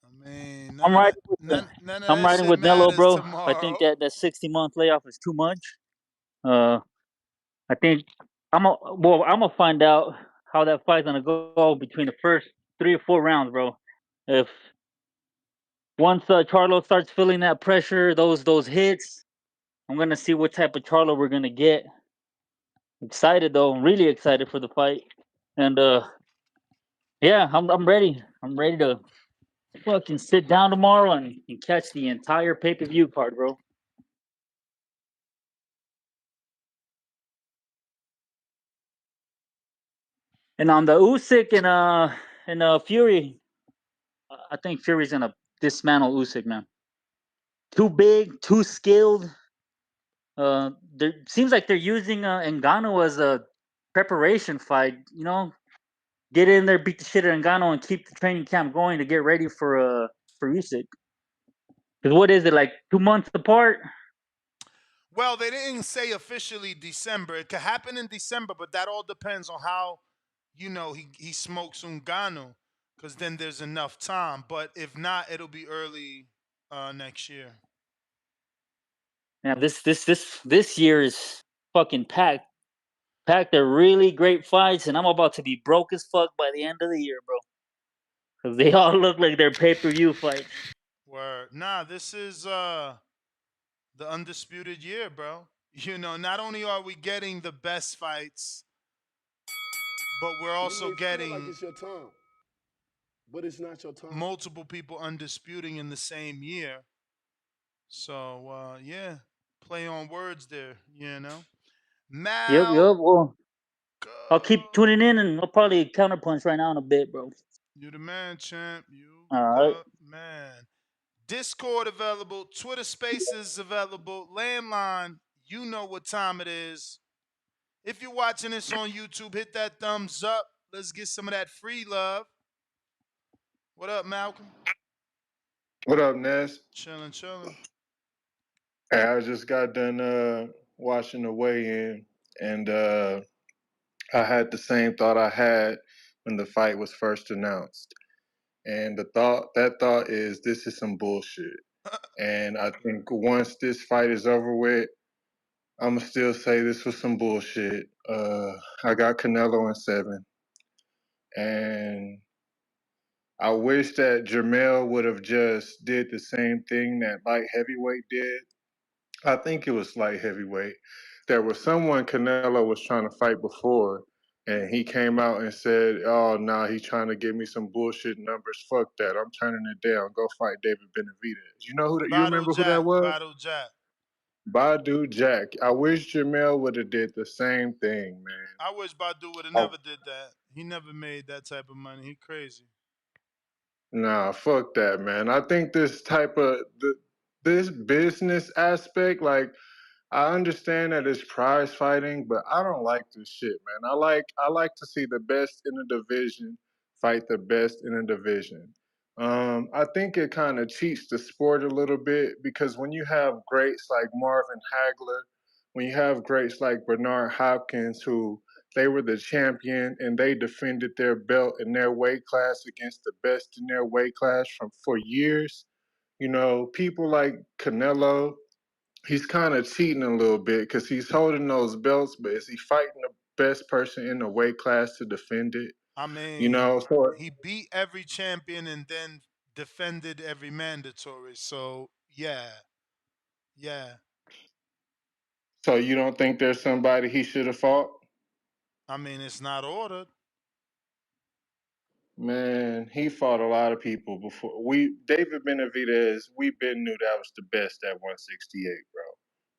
I mean, I'm riding with none of I'm that riding shit with Nello, matters bro. I tomorrow. think that 60-month layoff is too much. I think I'm gonna find out how that fight's gonna go between the first 3 or 4 rounds, bro. If once Charlo starts feeling that pressure, those hits, I'm gonna see what type of Charlo we're gonna get. Excited though, I'm really excited for the fight, and yeah, I'm ready. I'm ready to fucking sit down tomorrow and catch the entire pay-per-view card, bro. And on the Usyk and Fury, I think Fury's gonna dismantle Usyk, man. Too big, too skilled. There seems like they're using Ngannou as a preparation fight. You know, get in there, beat the shit out of Ngannou, and keep the training camp going to get ready for Usyk. Because what is it, like 2 months apart? Well, they didn't say officially December. It could happen in December, but that all depends on how, he smokes Ngannou, because then there's enough time. But if not, it'll be early next year. Yeah, this year is fucking packed. Packed are really great fights, and I'm about to be broke as fuck by the end of the year, bro. Because they all look like they're pay-per-view fights. Where nah, this is the undisputed year, bro. Not only are we getting the best fights, but we're also You may feel like getting it's your time, but it's not your time. multiple people undisputing in the same year. So yeah, play on words there. Yep, Mal, yep. Well, I'll keep tuning in, and I'll probably counterpunch right now in a bit, bro. you the man, champ. You All right. the man. Discord available, Twitter Spaces available, landline. You know what time it is. If you're watching this on YouTube, hit that thumbs up. Let's get some of that free love. What up, Malcolm? What up, Ness? Chilling. Hey, I just got done watching the weigh-in, and I had the same thought I had when the fight was first announced. And that thought is, this is some bullshit. And I think once this fight is over with, I'ma still say this was some bullshit. I got Canelo in 7, and I wish that Jermell would have just did the same thing that light heavyweight did. I think it was light heavyweight. There was someone Canelo was trying to fight before, and he came out and said, "Oh, no, he's trying to give me some bullshit numbers. Fuck that. I'm turning it down. Go fight David Benavidez." You know you remember who that was? Battle Jack. Badu Jack. I wish Jamel would have did the same thing, man. I wish Badu would have never did that. He never made that type of money. He crazy. Nah, fuck that, man. I think this type of this business aspect, like I understand that it's prize fighting, but I don't like this shit, man. I like to see the best in the division fight the best in the division. I think it kind of cheats the sport a little bit because when you have greats like Marvin Hagler, when you have greats like Bernard Hopkins, who they were the champion and they defended their belt in their weight class against the best in their weight class for years. You know, people like Canelo, he's kind of cheating a little bit because he's holding those belts, but is he fighting the best person in the weight class to defend it? I mean, You know, he beat every champion and then defended every mandatory. So yeah. so you don't think there's somebody he should have fought? I mean, it's not ordered. Man, he fought a lot of people before. David Benavidez, we been knew that was the best at 168, bro.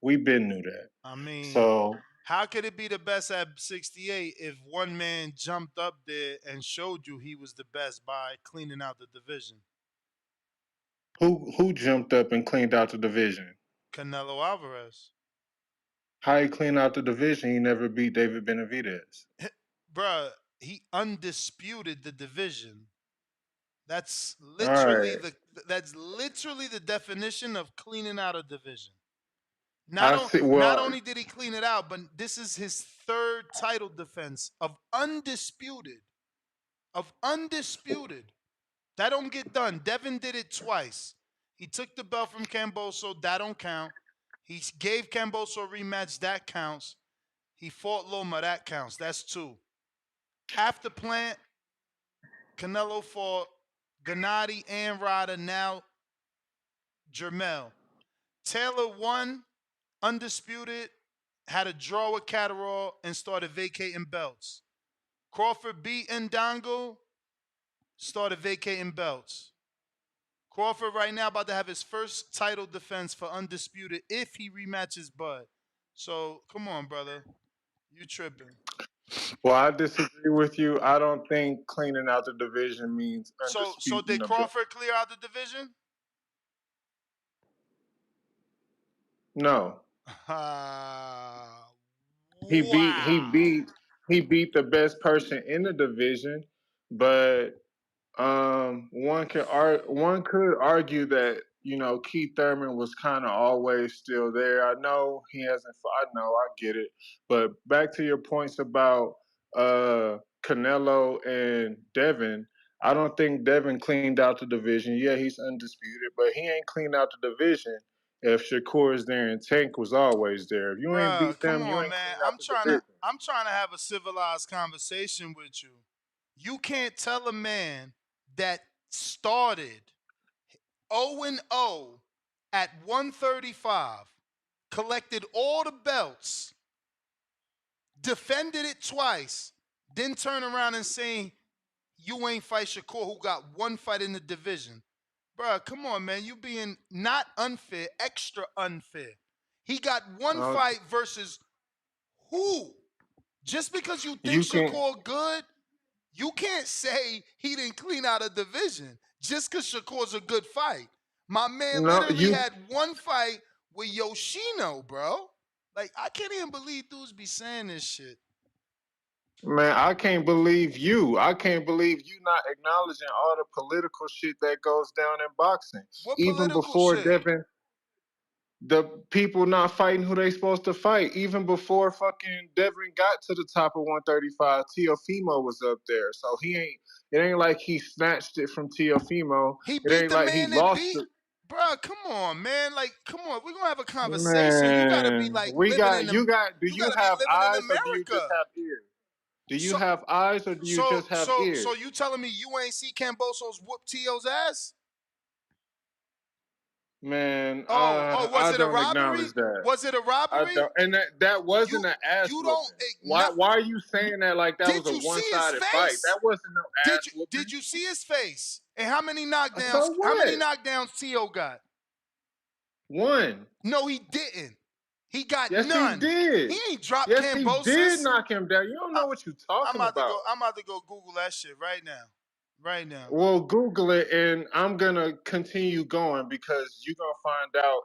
We been knew that. I mean, So how could it be the best at 68 if one man jumped up there and showed you he was the best by cleaning out the division? who jumped up and cleaned out the division? Canelo Alvarez. How he cleaned out the division? He never beat David Benavidez. Bruh, he undisputed the division. That's All literally right. the definition of cleaning out a division. I Not see. Well, only did he clean it out, but this is his third title defense of undisputed. That don't get done. Devin did it twice. He took the belt from Camboso. That don't count. He gave Camboso a rematch. That counts. He fought Loma. That counts. That's 2. After Plant, Canelo fought Gennady and Ryder. Now Jermell. Taylor won, undisputed, had a draw with Catterall, and started vacating belts. Crawford beat Ndango, started vacating belts. Crawford right now about to have his first title defense for undisputed if he rematches Bud. So come on, brother, you tripping? Well, I disagree with you. I don't think cleaning out the division means So undisputing did the belt. Crawford clear out the division? No. Wow. He beat the best person in the division, but one could argue that Keith Thurman was kind of always still there. I know he hasn't. I know, I get it. But back to your points about Canelo and Devin, I don't think Devin cleaned out the division. Yeah, he's undisputed, but he ain't cleaned out the division. If Shakur is there and Tank was always there, if you ain't Bruh, beat come them, you on, ain't man. cleaned out the division. I'm trying to have a civilized conversation with you. You can't tell a man that started 0-0 at 135, collected all the belts, defended it twice, then turn around and say you ain't fight Shakur, who got one fight in the division. Bruh, come on, man. You being not unfair, extra unfair. He got one fight versus who? Just because you think Shakur good, you can't say he didn't clean out a division just because Shakur's a good fight. My man literally had one fight with Yoshino, bro. Like, I can't even believe dudes be saying this shit. Man, I can't believe you. I can't believe you not acknowledging all the political shit that goes down in boxing. What Even political before shit? Devin, the people not fighting who they supposed to fight. Even before fucking Devin got to the top of 135, Teofimo was up there. So it ain't like he snatched it from Teofimo. He It beat ain't the like he man that lost beat. it. Bruh, come on, man. Like, come on. We're gonna have a conversation. You gotta be Man, like living in do you be have living in eyes or do you just America. have ears? Do you have eyes or do you just have ears? So you telling me you ain't see Camboso's whoop Tio's ass? Man, Was I it a don't robbery? acknowledge that. Was it a I robbery? don't, and that wasn't an ass You don't. whooping. Why are you saying that like that was Did a you see his one-sided fight? face? That wasn't no ass whooping. Did you see his face? And how many knockdowns? So How many what? knockdowns Tio got? One. No, he didn't. He got Yes, none. he did. He ain't dropped Yes, he did Kambosos. knock him down. You don't know what you're talking about. I'm about to go Google that shit right now. Right now. Well, Google it, and I'm gonna continue going because you're gonna find out,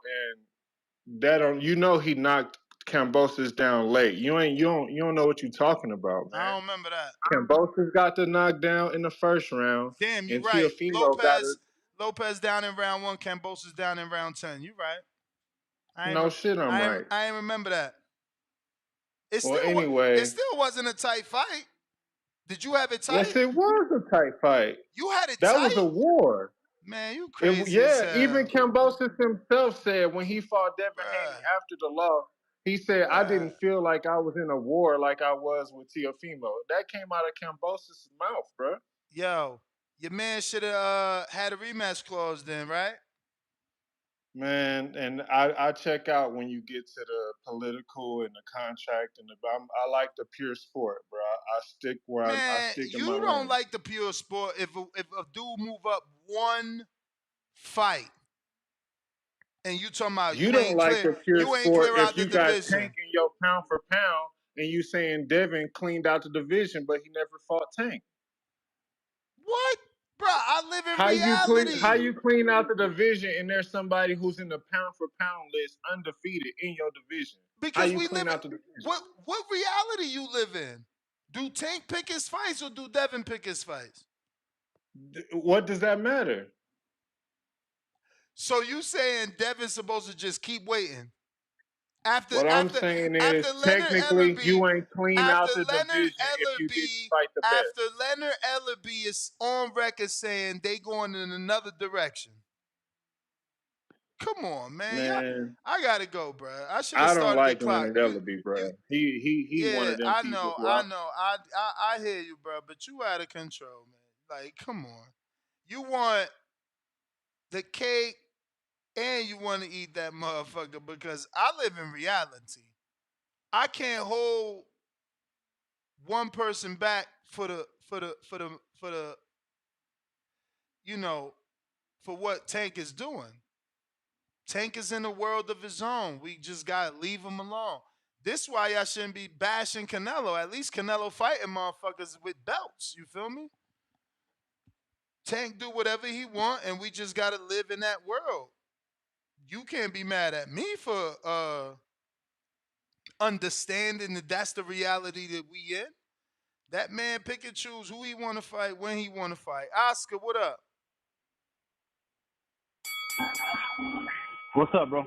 and he knocked Kambosos down late. You don't know what you're talking about, man. I don't remember that. Kambosos got the knockdown in the first round. Damn, you And right. Teofimo got it. Lopez down in round 1, Kambosos down in round 10. You right. I'm right. I ain't remember that. It Anyway, still wasn't a tight fight. Did you have it tight? Yes, it was a tight fight. You had it that tight? That was a war. Man, you crazy as hell. Even Kambosos himself said when he fought Devin Haney after the loss, he said, I didn't feel like I was in a war like I was with Teofimo. That came out of Kambosos' mouth, bro. Yo, your man should have had a rematch clause then, right? Man, and I check out when you get to the political and the contract and I like the pure sport, bro. I stick where I stick in my lane. You don't like the pure sport if a dude move up one fight and you talking about you don't like the pure sport if you got Tank in your pound for pound and you saying Devin cleaned out the division, but he never fought Tank. What? Bro, I live in reality. How you clean out the division and there's somebody who's in the pound for pound list undefeated in your division? Because we live in what reality you live in? Do Tank pick his fights or do Devin pick his fights? What does that matter? So you saying Devin's supposed to just keep waiting? I'm saying is technically you ain't clean out the division if you didn't fight the best. After Leonard Ellerby is on record saying they going in another direction. Come on, man. I gotta go, bro. I should have started like the clock. Leonard Ellerby, bro. He one of them people. I know. I hear you, bro. But you out of control, man. Like, come on. You want the cake and you want to eat that motherfucker because I live in reality. I can't hold one person back for what Tank is doing. Tank is in a world of his own. We just gotta leave him alone. This is why y'all shouldn't be bashing Canelo. At least Canelo fighting motherfuckers with belts. You feel me? Tank do whatever he want, and we just gotta live in that world. You can't be mad at me for understanding that that's the reality that we in. That man pick and choose who he want to fight, when he want to fight. Oscar, what up? What's up, bro?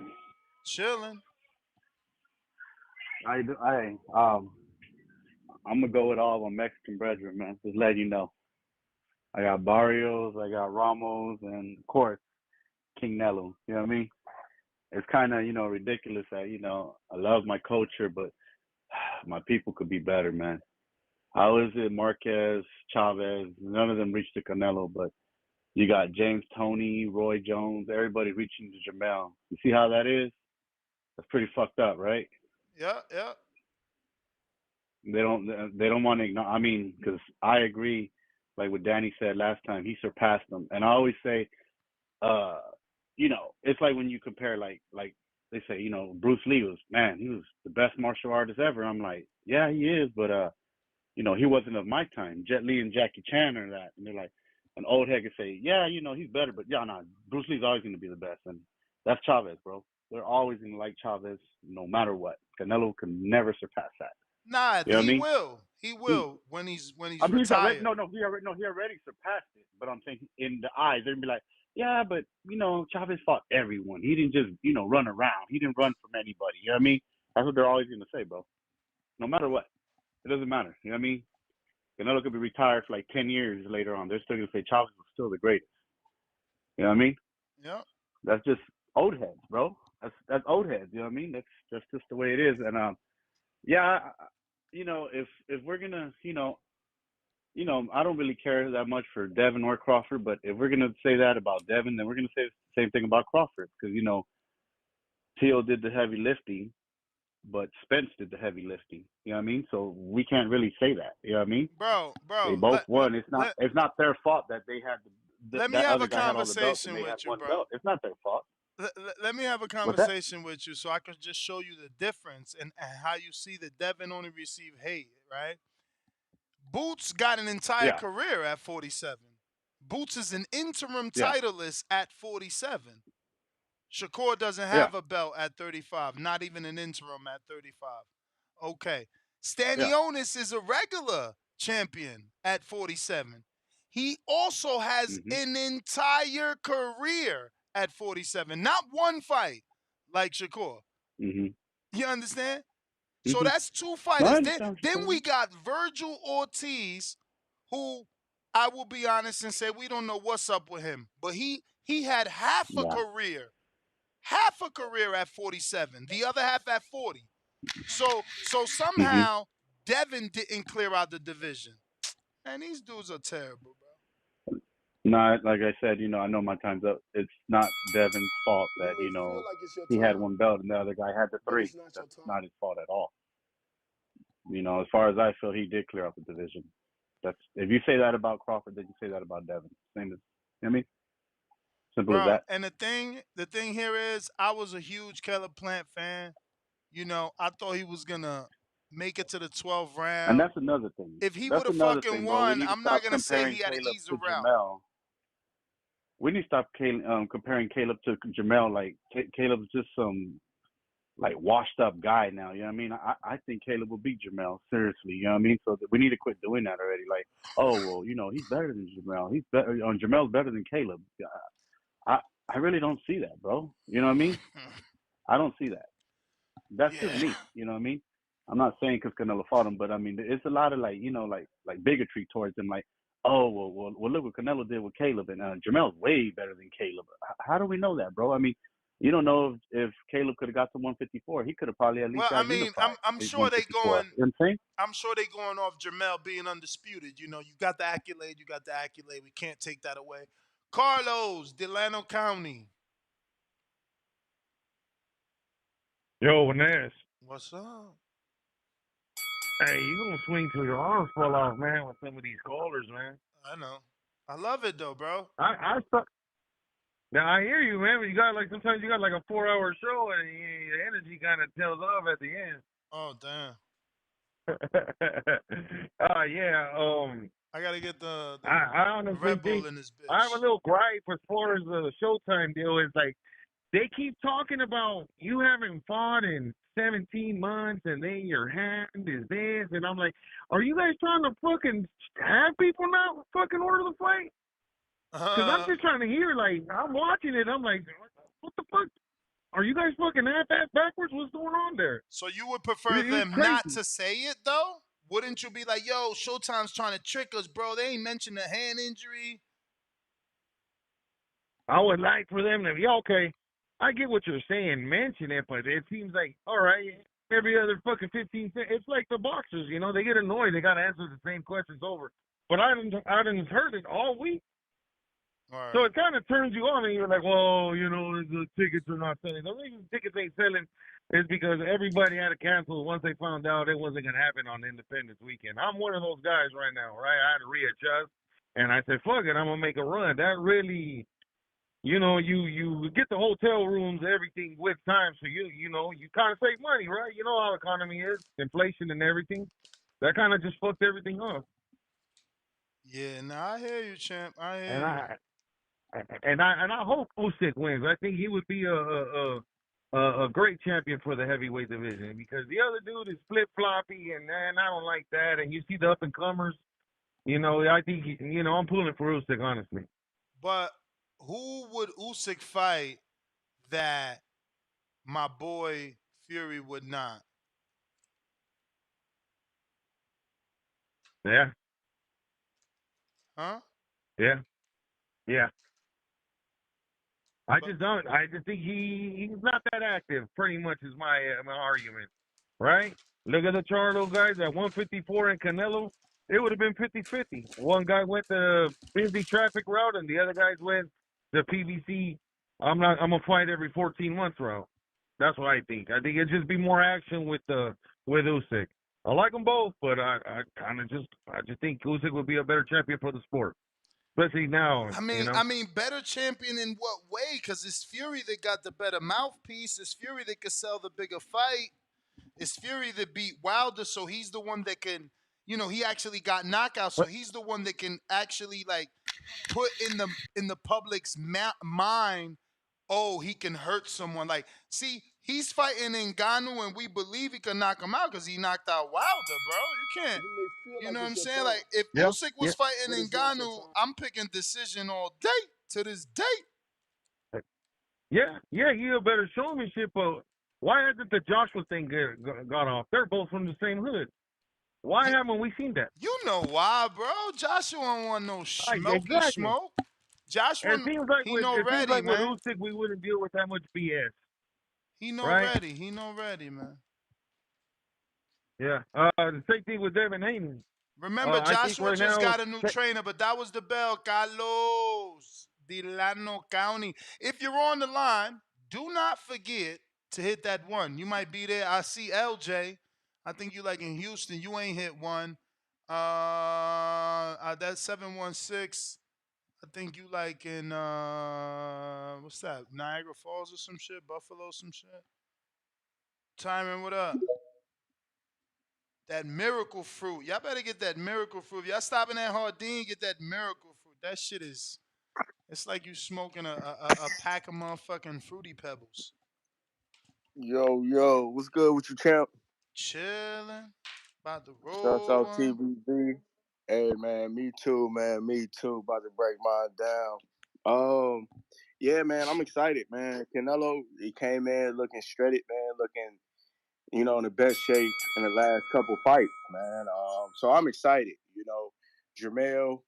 Chilling. I'm gonna go with all my Mexican brethren, man. Just letting you know. I got Barrios, I got Ramos, and of course King Nello. You know what I mean? It's kind of ridiculous that I love my culture, but my people could be better, man. How is it Marquez, Chavez? None of them reached the Canelo, but you got James Toney, Roy Jones, everybody reaching to Jamel. You see how that is? That's pretty fucked up, right? Yeah. They don't want to ignore. I mean, because I agree, like what Danny said last time, he surpassed them. And I always say, it's like when you compare, like they say, Bruce Lee he was the best martial artist ever. I'm like, yeah, he is, but he wasn't of my time. Jet Li and Jackie Chan are that, and they're like, an old head could say, yeah, he's better, but Bruce Lee's always going to be the best, and that's Chavez, bro. They're always going to like Chavez, no matter what. Canelo can never surpass that. Nah, he will when he's retired. He already surpassed it. But I'm saying in the eyes, they're gonna be like, yeah, but Chavez fought everyone. He didn't just run around. He didn't run from anybody. You know what I mean? That's what they're always gonna say, bro. No matter what, it doesn't matter. You know what I mean? Canelo could be retired for like 10 years later on. They're still gonna say Chavez was still the greatest. You know what I mean? Yeah. That's just old heads, bro. That's old heads. You know what I mean? That's just the way it is. And if we're gonna, I don't really care that much for Devin or Crawford, but if we're gonna say that about Devin, then we're gonna say the same thing about Crawford, because Teal did the heavy lifting, but Spence did the heavy lifting. You know what I mean? So we can't really say that. You know what I mean? Bro. They both won. It's not their fault that they had let me have a conversation with you, bro. It's not their fault. let me have a What's that? conversation with you so I can just show you the difference and how you see that Devin only received hate, right? Boots got an entire Yeah. career at 47. Boots is an interim Yeah. titleist at 47. Shakur doesn't Yeah. have a belt at 35, not even an interim at 35. Okay. Yeah. Stanionis is a regular champion at 47. He also has Mhm. an entire career at 47, not one fight like Shakur. Mhm. You understand? So Mhm. that's two No, I fighters. Then, understand what then you're we saying. got Virgil Ortiz, who I will be honest and say we don't know what's up with him, but he had Yeah. half a career at 47, the other half at 40. So Mhm. somehow Devin didn't clear out the division. And these dudes are terrible, bro. No, like I said, I know my time's up. It's not Devin's fault You that may feel like it's your he had time, one belt and the other guy had the but three. it's not your That's time. not his fault at all. As far as I feel, he did clear out the division. That's if you say that about Crawford, then you say that about Devin. Same as, you know what I mean? Simple as Bro, that. and the thing here is I was a huge Caleb Plant fan. I thought he was gonna make it to the 12th And round. that's another thing. If he That's would have another fucking thing, bro. We won, need to I'm not stop gonna say comparing he had an Caleb easier to route. Jamel. We need to stop comparing Caleb to Jamel. Like Caleb's just some like washed up guy now. You know what I mean? I think Caleb will beat Jamel. Seriously, you know what I mean? So we need to quit doing that already. Like, oh well, he's better than Jamel. He's better. Jamel's better than Caleb. I really don't see that, bro. You know what I mean? I don't see that. That's just Yeah. me. You know what I mean? I'm not saying because Canelo fought him, but I mean, it's a lot of like bigotry towards him. Like, oh well, look what Canelo did with Caleb, and Jamel's way better than Caleb. How do we know that, bro? I mean, you don't know if Caleb could have got to 154. He could have probably at least Well, I got mean, unified I'm at sure they 154. going. You know what I'm saying? I'm sure they going off Jamel being undisputed. You got the accolade. You got the accolade. We can't take that away. Carlos, Delano County. Yo, Ness. What's up? Hey, you gonna swing till your arms fall off, man, with some of these callers, man. I know. I love it though, bro. Now I hear you, man. But you got sometimes you got like a 4-hour show, and your energy kind of tails off at the end. Oh damn. Yeah. I gotta get the I honestly Red Bull think in this bitch. I have a little gripe as far as the Showtime deal. Is like they keep talking about you haven't fought in 17 months, and then your hand is this, and I'm like, are you guys trying to fucking have people not fucking order the fight? Because I'm just trying to hear, like, I'm watching it, I'm like, what the fuck? Are you guys fucking half-ass backwards? What's going on there? So you would prefer them not to say it though? Wouldn't you be like, yo, Showtime's trying to trick us, bro? They ain't mentioned a hand injury. I would like for them to be okay. I get what you're saying, mention it, but it seems like, all right, every other fucking 15 seconds. It's like the boxers, they get annoyed. They got to answer the same questions over. But I didn't heard it all week. Right. So it kind of turns you on, and you're like, well, the tickets are not selling. The reason tickets ain't selling is because everybody had to cancel once they found out it wasn't going to happen on Independence Weekend. I'm one of those guys right now, right? I had to readjust, and I said, fuck it, I'm going to make a run. That really, you get the hotel rooms, everything with time, so you kind of save money, right? You know how the economy is, inflation and everything. That kind of just fucked everything up. Yeah, I hear you, champ. I hear And you. And I hope Usyk wins. I think he would be a great champion for the heavyweight division because the other dude is flip floppy, and I don't like that. And you see the up and comers, I think I'm pulling for Usyk honestly. But who would Usyk fight that my boy Fury would not? Yeah. Huh? Yeah. Yeah. I just think he's not that active. Pretty much is my argument, right? Look at the Charlo guys at 154 and Canelo. It would have been 50-50. One guy went the busy traffic route, and the other guys went the PBC. I'm gonna fight every 14 months route. That's what I think. I think it'd just be more action with Usyk. I like them both, but I just think Usyk would be a better champion for the sport. especially now. I mean, better champion in what way? Because it's Fury that got the better mouthpiece. It's Fury that could sell the bigger fight. It's Fury that beat Wilder, so he's the one that can, he actually got knockouts, so he's the one that can actually like put in the public's mind, oh, he can hurt someone. Like, see, he's fighting Ngannou, and we believe he can knock him out because he knocked out Wilder, bro. You can't. You know what I'm saying? Like, if Usyk was fighting Ngannou, I'm picking decision all day to this day. Yeah, he a better showmanship, but why hasn't the Joshua thing got off? They're both from the same hood. Why haven't we seen that? You know why, bro? Joshua don't want no smoky smoke. Joshua, it seems like he no ready, with man. Usyk, we wouldn't deal with that much BS. He no right? ready. He no ready, man. Yeah. The same thing with Devin Haney. Remember, Joshua just got a new trainer, but that was the bell, Carlos Delano County. If you're on the line, do not forget to hit that one. You might be there. I see LJ. I think you like in Houston. You ain't hit one. That's 716. I think you like in what's that? Niagara Falls or some shit, Buffalo, some shit. Timing, what up? That miracle fruit. Y'all better get that miracle fruit. If y'all stopping at Hardin, get that miracle fruit. That shit is, it's like you smoking a pack of motherfucking Fruity Pebbles. Yo, what's good with you, champ? Chilling. About to Shouts roll out one. TVB. Hey, man, me too, man. Me too. About to break mine down. Yeah, man, I'm excited, man. Canelo, he came in looking shredded, man, looking, in the best shape in the last couple fights, man. So I'm excited, Jermell,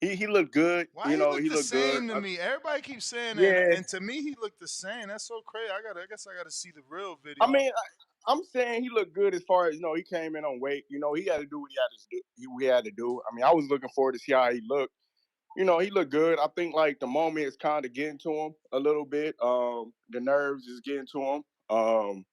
he looked good. Why he look He the looked good. same to me? Everybody keeps saying that, Yeah. and to me he looked the same. That's so crazy. I guess I gotta see the real video. I mean, I'm saying he looked good as far as he came in on weight. He had to do what he had to do. I mean, I was looking forward to see how he looked. He looked good. I think like the moment is kind of getting to him a little bit. The nerves is getting to him.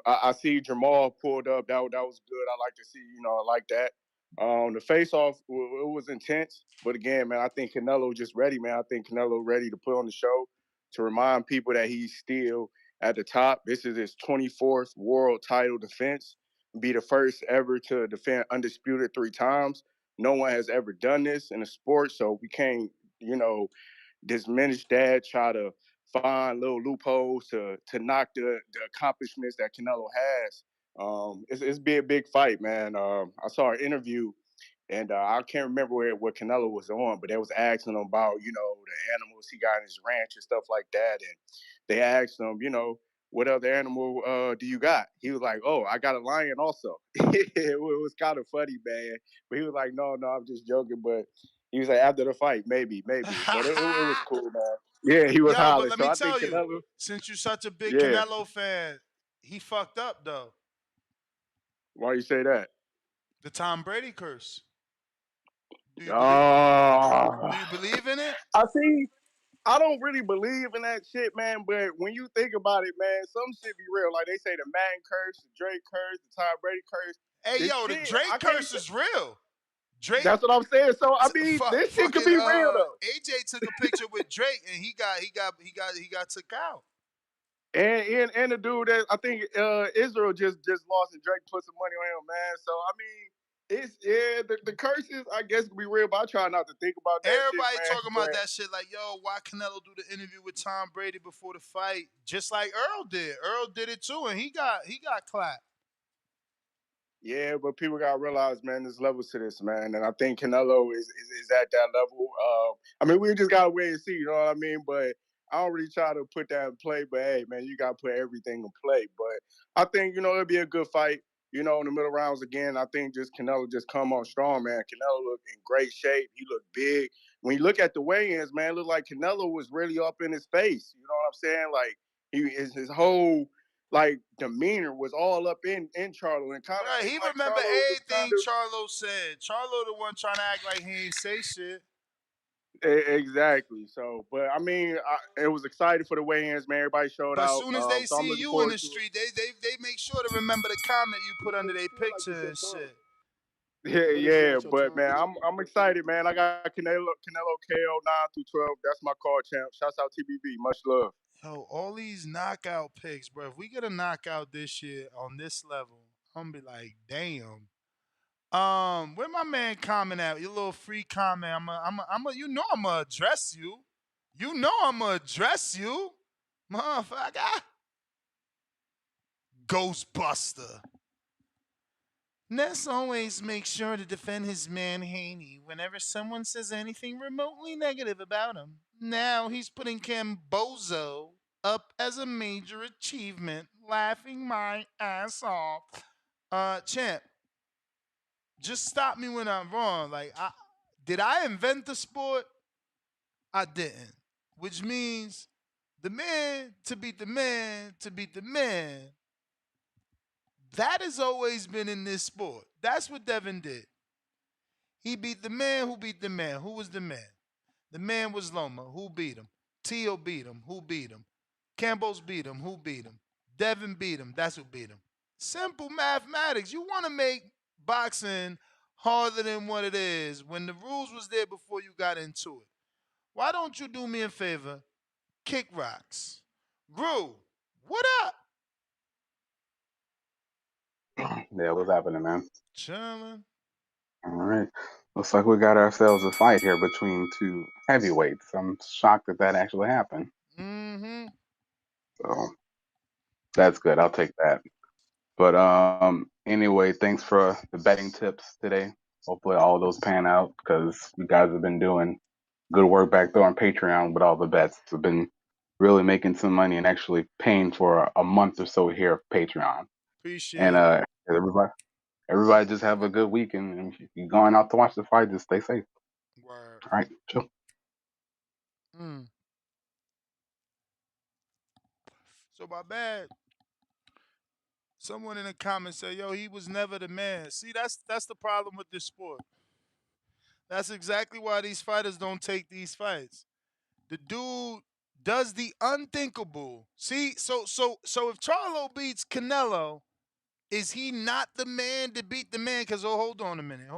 I see Jamal pulled up. That was good. I like to see. I like that. The face off, it was intense. But again, man, I think Canelo just ready, man. I think Canelo ready to put on the show to remind people that he's still at the top. This is his 24th world title defense. Be the first ever to defend undisputed 3 times. No one has ever done this in a sport, so we can't, diminish that, try to find little loopholes to knock the accomplishments that Canelo has. It's be a big fight, man. I saw an interview, and I can't remember what Canelo was on, but they was asking him about, the animals he got in his ranch and stuff like that. And they asked him, what other animal do you got? He was like, oh, I got a lion also. It was kind of funny, man. But he was like, no, I'm just joking. But he was like, after the fight, maybe. But it was cool, man. Yeah, he was hollering. But let So me I tell think you, Canelo, since you're such a big yeah. Canelo fan, he fucked up though. Why you say that? The Tom Brady curse. Do you believe in it? I see. I don't really believe in that shit, man. But when you think about it, man, some shit be real. Like they say the Madden curse, the Drake curse, the Tom Brady curse. Hey, yo, the Drake curse is real. Drake. That's what I'm saying. So I mean, this shit could be real though. AJ took a picture with Drake, and he got took out. And the dude that I think Israel just lost, and Drake put some money on him, man. So I mean, the curses I guess could be real, but I try not to think about that. Everybody shit, talking about that shit, like, yo, why Canelo do the interview with Tom Brady before the fight, just like Earl did. Earl did it too, and he got clapped. Yeah, but people gotta realize, man, there's levels to this, man, and I think Canelo is at that level. I mean, we just gotta wait and see, you know what I mean? But I don't really try to put that in play. But hey, man, you gotta put everything in play. But I think it'll be a good fight. In the middle rounds again, I think just Canelo just come on strong, man. Canelo looked in great shape. He looked big. When you look at the weigh-ins, man, it looked like Canelo was really up in his face. You know what I'm saying? Like his whole demeanor was all up in Charlo, and kind of right, he like remember everything Charlo Charlo said. Charlo the one trying to act like he ain't say shit. Exactly. So, but I mean, it was excited for the weigh-ins, man. Everybody showed But as out. soon as they So I'm see looking you in forward the to it. street, they make sure to remember the comment you put under their picture and shit. Yeah. But man, I'm excited, man. I got Canelo KO 9 through 12. That's my card, champ. Shouts out TBV. Much love. Yo, all these knockout picks, bro. If we get a knockout this year on this level, I'm gonna be like, damn. Where my man comment at? Your little free comment. You know I'm gonna address you. You know I'm gonna address you, motherfucker. Ghostbuster. Ness always makes sure to defend his man Haney whenever someone says anything remotely negative about him. Now he's putting Cambozo up as a major achievement, laughing my ass off. Champ, just stop me when I'm wrong. Like, did I invent the sport? I didn't. Which means the man to beat the man to beat the man. That has always been in this sport. That's what Devin did. He beat the man who beat the man. Who was the man? The man was Loma. Who beat him? Tio beat him. Who beat him? Campbell's beat him. Who beat him? Devin beat him. That's who beat him. Simple mathematics. You want to make boxing harder than what it is when the rules was there before you got into it. Why don't you do me a favor? Kick rocks. Rue, what up? Yeah, what's happening, man? Chilling. All right. Looks like we got ourselves a fight here between two heavyweights. I'm shocked that that actually happened. Mm-hmm. So that's good. I'll take that. But anyway, thanks for the betting tips today. Hopefully all those pan out because you guys have been doing good work back there on Patreon with all the bets. We've been really making some money and actually paying for a month or so here of Patreon. Appreciate And it. everybody just have a good weekend. And if you're going out to watch the fight, just stay safe. Word. All right, chill. Mm. So my bad. Someone in the comments said, "Yo, he was never the man." See, that's the problem with this sport. That's exactly why these fighters don't take these fights. The dude does the unthinkable. See, so if Charlo beats Canelo, is he not the man to beat the man? Because hold on a minute.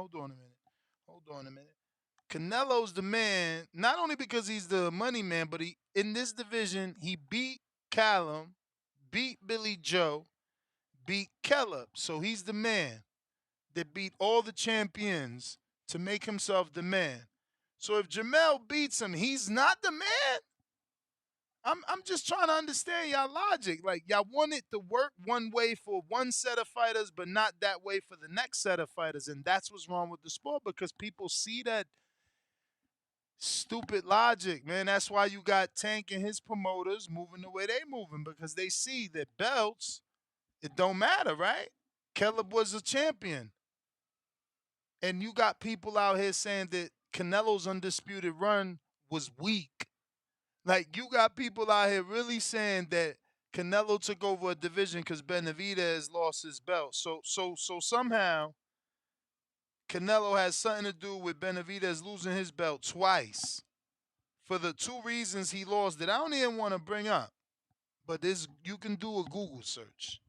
Canelo's the man, not only because he's the money man, but he in this division, he beat Callum, beat Billy Joe, beat Kellogg. So he's the man that beat all the champions to make himself the man. So if Jamel beats him, he's not the man. I'm just trying to understand y'all logic. Like y'all want it to work one way for one set of fighters, but not that way for the next set of fighters. And that's what's wrong with the sport because people see that stupid logic, man. That's why you got Tank and his promoters moving the way they moving because they see that belts, it don't matter, right? Caleb was a champion. And you got people out here saying that Canelo's undisputed run was weak. Like you got people out here really saying that Canelo took over a division because Benavidez lost his belt. So somehow Canelo has something to do with Benavidez losing his belt twice for the two reasons he lost that I don't even want to bring up. But this you can do a Google search.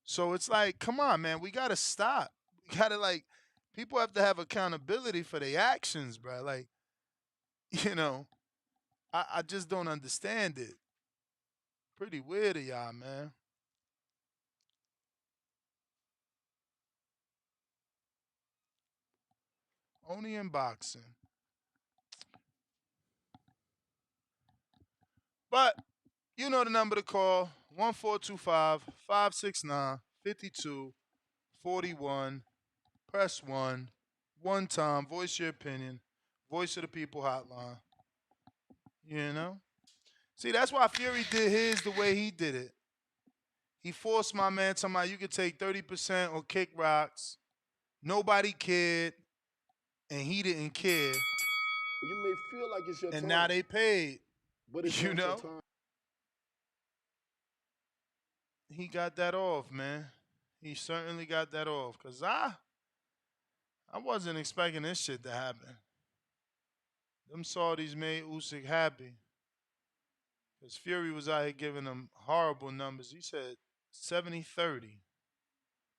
So it's like, come on, man, we gotta stop. We gotta people have to have accountability for their actions, bro. Like, you know, I just don't understand it. Pretty weird of y'all, man. Only in boxing. But you know the number to call 1425-569-5241. Press 1. One time. Voice your opinion. Voice of the People hotline. You know? See, that's why Fury did his the way he did it. He forced my man talking about you could take 30% or kick rocks. Nobody cared, and he didn't care. You may feel like it's your And time, now they paid. but it's You not your know? time. He got that off, man. He certainly got that off. Cause I wasn't expecting this shit to happen. Them Saudis made Usyk happy. Cause Fury was out here giving them horrible numbers. He said 70-30.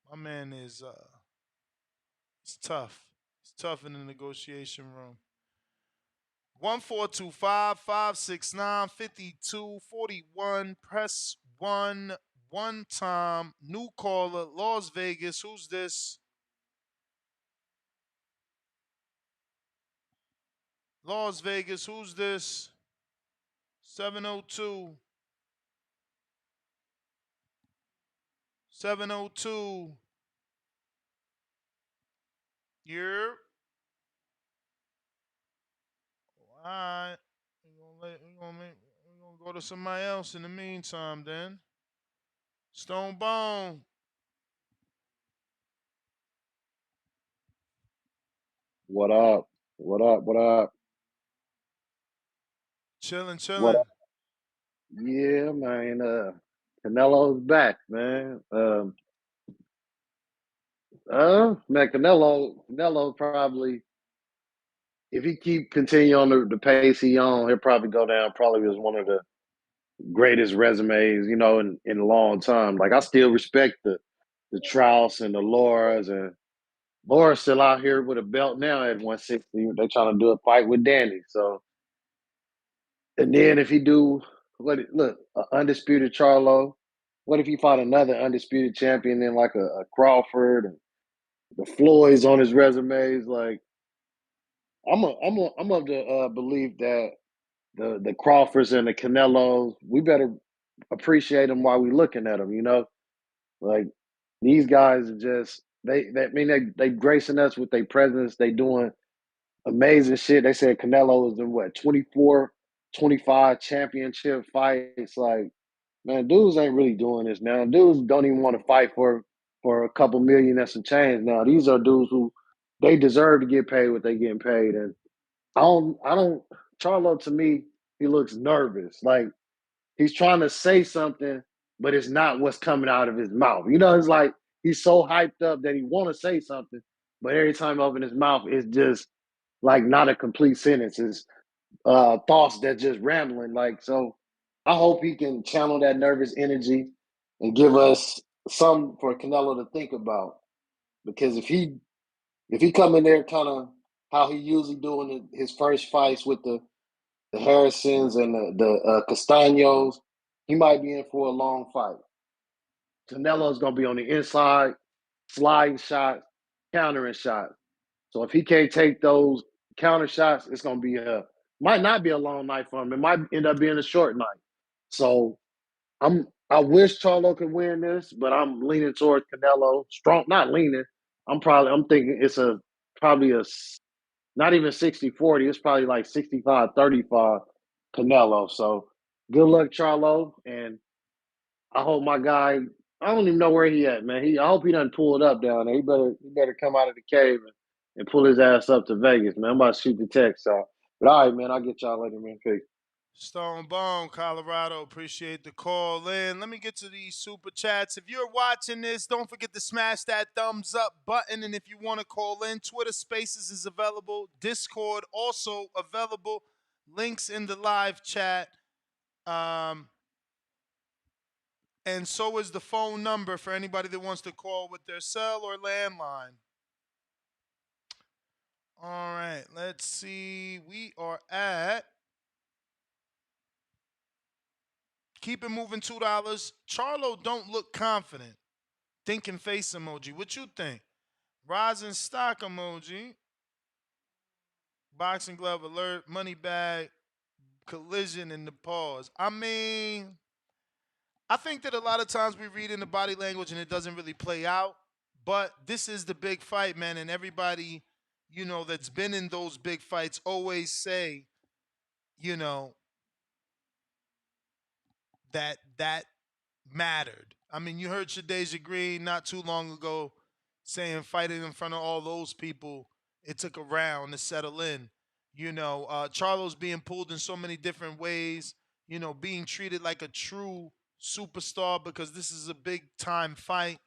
My man is It's tough. It's tough in the negotiation room. 1-425-569-5241. Press 1 time. New caller, Las Vegas. Who's this? Las Vegas. Who's this? 702. 702. You're. All right. We're gonna go to somebody else in the meantime then. Stone Bone. What up? What up? What up? Chilling, What chilling. up? Yeah, man. Canelo's back, man. Man, Canelo probably, if he keep continue on the pace he on, he'll probably go down probably as one of the greatest resumes, in a long time. Like I still respect the Trouse and the Lauras, and Laura's still out here with a belt now at 160. They trying to do a fight with Danny. So, and then if he do undisputed Charlo, what if he fought another undisputed champion in like a Crawford and the Floyd's on his resumes? Like I'm of the belief that the Crawfords and the Canelos, we better appreciate them while we looking at them. Like these guys are just they gracing us with their presence. They doing amazing shit. They said Canelo is in what 24, 25 championship fights. Like, man, dudes ain't really doing this now. Dudes don't even want to fight for a couple million and some change now. These are dudes who they deserve to get paid what they getting paid. And I don't Charlo, to me, he looks nervous. Like he's trying to say something, but it's not what's coming out of his mouth. It's like he's so hyped up that he want to say something, but every time he opens his mouth, it's just like not a complete sentence. It's thoughts that just rambling. Like, so I hope he can channel that nervous energy and give us some for Canelo to think about. Because if he come in there kind of how he usually doing his first fights with the Harrisons and the Castaños, he might be in for a long fight. Canelo's gonna be on the inside, sliding shots, countering shots. So if he can't take those counter shots, it's gonna be might not be a long night for him. It might end up being a short night. So I wish Charlo could win this, but I'm leaning towards Canelo. Strong, not leaning. I'm thinking it's probably not even 60-40. It's probably like 65-35 Canelo. So good luck, Charlo. And I hope my guy, I don't even know where he at, man. I hope he doesn't pull it up down there. He better come out of the cave and pull his ass up to Vegas, man. I'm about to shoot the text out. But all right, man, I'll get y'all later, man. Peace. Stone Bone, Colorado. Appreciate the call in. Let me get to these super chats. If you're watching this, don't forget to smash that thumbs up button. And if you want to call in, Twitter Spaces is available. Discord also available. Links in the live chat. And so is the phone number for anybody that wants to call with their cell or landline. All right, let's see. We are at keep it moving $2. Charlo don't look confident. Thinking face emoji. What you think? Rising stock emoji. Boxing glove alert. Money bag. Collision in the pause. I mean, I think that a lot of times we read in the body language and it doesn't really play out. But this is the big fight, man. And everybody, that's been in those big fights always say, you know, that mattered. I mean, you heard Shadeja Green not too long ago saying fighting in front of all those people, it took a round to settle in. Charlo's being pulled in so many different ways, being treated like a true superstar because this is a big time fight.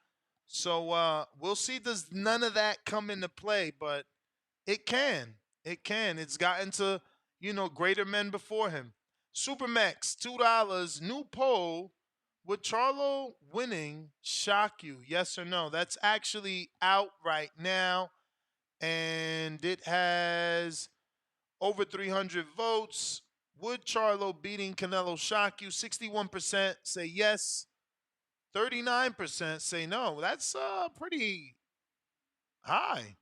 So we'll see. Does none of that come into play? But it can. It can. It's gotten to, greater men before him. Supermax, $2. New poll. Would Charlo winning shock you? Yes or no? That's actually out right now. and it has over 300 votes. Would Charlo beating Canelo shock you? 61% say yes. 39% say no. That's pretty high.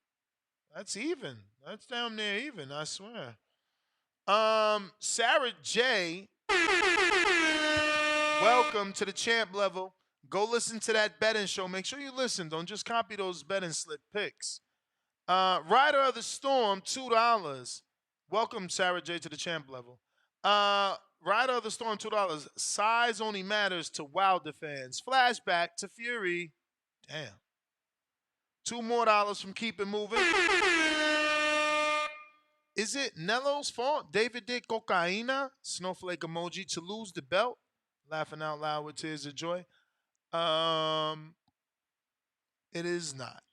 That's even. That's damn near even, I swear. Sarah J, welcome to the champ level. Go listen to that betting show. Make sure you listen. Don't just copy those betting slip picks. Rider of the Storm, $2. Welcome, Sarah J, to the champ level. Rider of the Storm, $2. Size only matters to Wilder fans. Flashback to Fury. Damn. $2 more from Keep It Moving. Is it Nelo's fault David did cocaína, snowflake emoji, to lose the belt? Laughing out loud with tears of joy. It is not.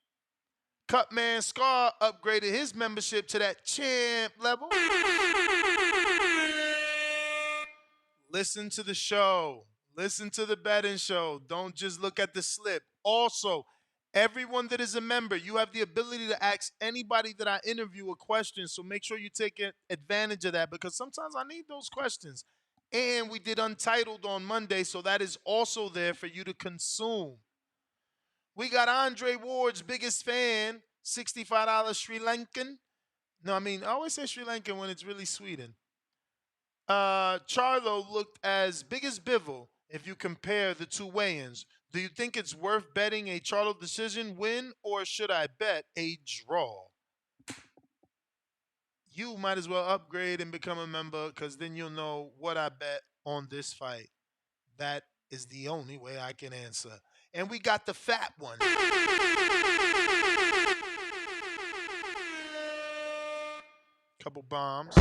Cutman Scar upgraded his membership to that champ level. Listen to the show. Listen to the betting show. Don't just look at the slip. Also, everyone that is a member, you have the ability to ask anybody that I interview a question. So make sure you take advantage of that, because sometimes I need those questions. And we did Untitled on Monday, so that is also there for you to consume. We got Andre Ward's biggest fan, $65 Sri Lankan. No, I mean, I always say Sri Lankan when it's really Sweden. Charlo looked as big as Bivol if you compare the two weigh-ins. Do you think it's worth betting a Charlo decision win, or should I bet a draw? You might as well upgrade and become a member, because then you'll know what I bet on this fight. That is the only way I can answer. And we got the fat one. Couple bombs.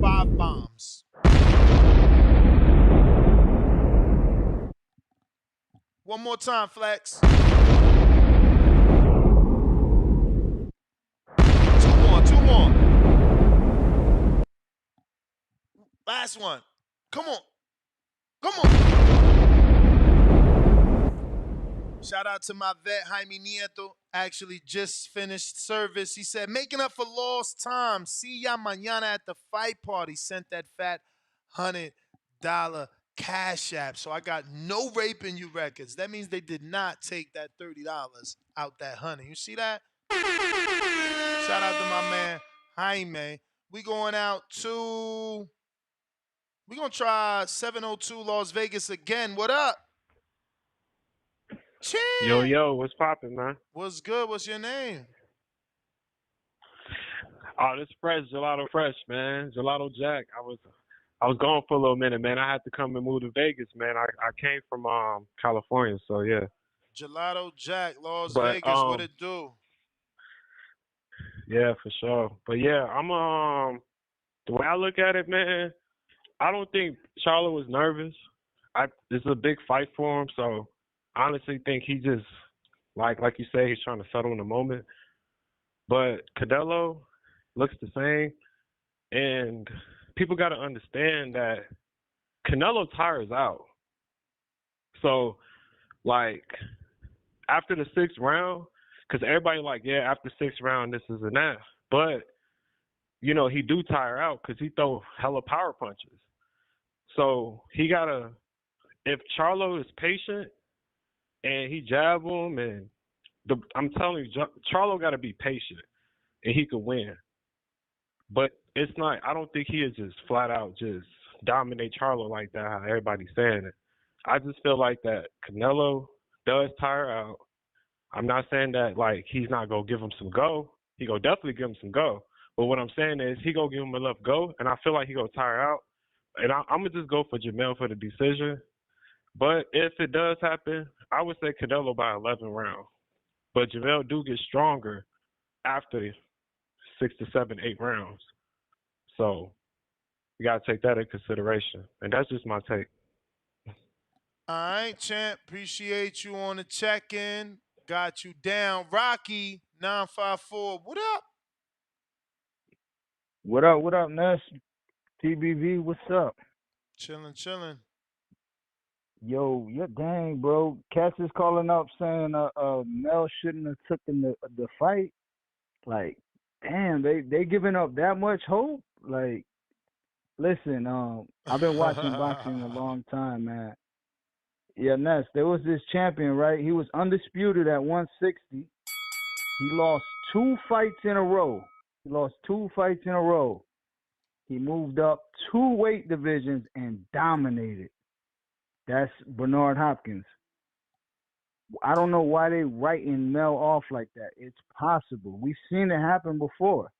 5 bombs. One more time, Flex. Two more. Last one. Come on. Shout out to my vet, Jaime Nieto. Actually just finished service. He said, making up for lost time. See ya mañana at the fight party. Sent that fat $100 cash app. So I got no raping you records. That means they did not take that $30 out that honey. You see that? Shout out to my man, Jaime. We going to try 702 Las Vegas again. What up? Yo, what's poppin', man? What's good? What's your name? Oh, this fresh, Gelato Fresh, man. Gelato Jack. I was gone for a little minute, man. I had to come and move to Vegas, man. I came from California, so yeah. Gelato Jack, Las Vegas, what it do? Yeah, for sure. But yeah, I'm the way I look at it, man, I don't think Charlo was nervous. This is a big fight for him, so I honestly think he just like you say, he's trying to settle in the moment. But Canelo looks the same, and people got to understand that Canelo tires out. So, like, after the 6th round, because everybody like, yeah, after 6th round, this is and that. But, you know, he do tire out because he throw hella power punches. So he got to, if Charlo is patient and he jab him, and I'm telling you, Charlo got to be patient and he could win. But it's not, I don't think he is just flat out just dominate Charlo like that, how everybody's saying it. I just feel like that Canelo does tire out. I'm not saying that, like, he's not going to give him some go. He going to definitely give him some go. But what I'm saying is he going to give him enough go, and I feel like he going to tire out. And I'm going to just go for Jamel for the decision. But if it does happen, I would say Canelo by 11 rounds. But Jamel do get stronger after 6 to 7, 8 rounds. So you got to take that into consideration. And that's just my take. All right, champ. Appreciate you on the check-in. Got you down. Rocky, 954. What up? What up, Ness? TBV, what's up? Chilling. Yo, yeah, dang, bro. Cass is calling up saying Mel shouldn't have taken the fight. Like, damn, they giving up that much hope. Like, listen, I've been watching boxing a long time, man. Yeah, Ness, there was this champion, right? He was undisputed at 160. He lost 2 fights in a row. He lost 2 fights in a row. He moved up 2 weight divisions and dominated. That's Bernard Hopkins. I don't know why they writing Mel off like that. It's possible. We've seen it happen before.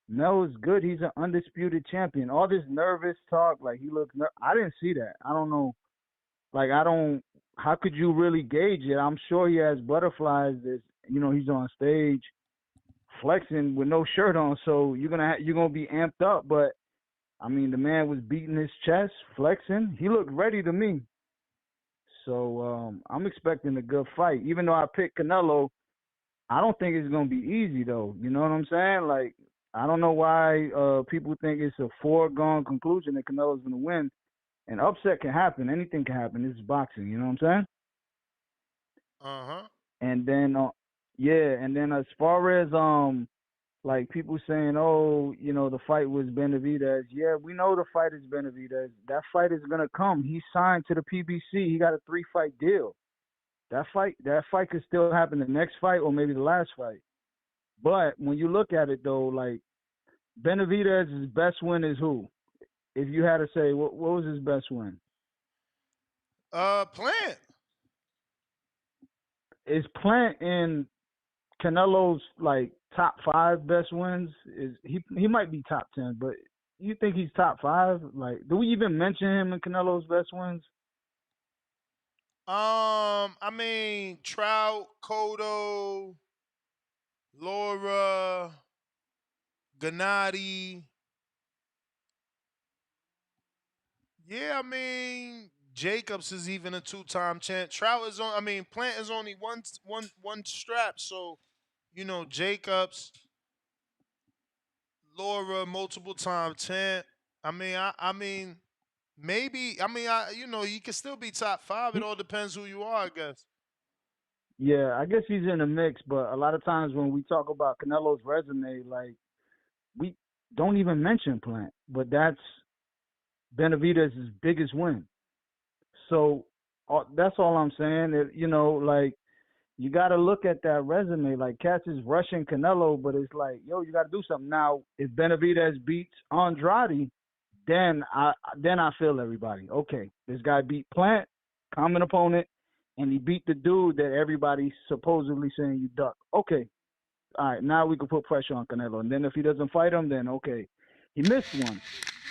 Mel is good. He's an undisputed champion. All this nervous talk, like he looks. I didn't see that. I don't know. Like I don't. How could you really gauge it? I'm sure he has butterflies. That he's on stage flexing with no shirt on, so you're gonna be amped up. But I mean, the man was beating his chest, flexing. He looked ready to me. So I'm expecting a good fight. Even though I picked Canelo, I don't think it's gonna be easy though. You know what I'm saying? Like I don't know why people think it's a foregone conclusion that Canelo's gonna win. An upset can happen. Anything can happen. This is boxing. You know what I'm saying? Uh-huh. And then yeah, and then as far as like people saying, oh, the fight was Benavidez. Yeah, we know the fight is Benavidez. That fight is gonna come. He signed to the PBC. He got a 3-fight deal. That fight could still happen the next fight or maybe the last fight. But when you look at it though, like Benavidez's best win is who? If you had to say what was his best win? Plant. Is Plant in Canelo's like top 5 best wins? Is he might be top 10, but you think he's top 5? Like, do we even mention him in Canelo's best wins? I mean, Trout, Cotto, Laura, Gennady. Yeah, I mean, Jacobs is even a 2-time champ. Trout is on. I mean, Plant is only one strap. So, Jacobs, Laura, multiple time champ. I mean, maybe. I mean, you can still be top 5. It all depends who you are, I guess. Yeah, I guess he's in the mix, but a lot of times when we talk about Canelo's resume, like we don't even mention Plant, but that's Benavidez's biggest win. So that's all I'm saying. Like you got to look at that resume. Like Cass is rushing Canelo, but it's like, yo, you got to do something now. If Benavidez beats Andrade, then I feel everybody. Okay, this guy beat Plant, common opponent, and he beat the dude that everybody's supposedly saying you duck. Okay, all right, now we can put pressure on Canelo. And then if he doesn't fight him, then okay, he missed one.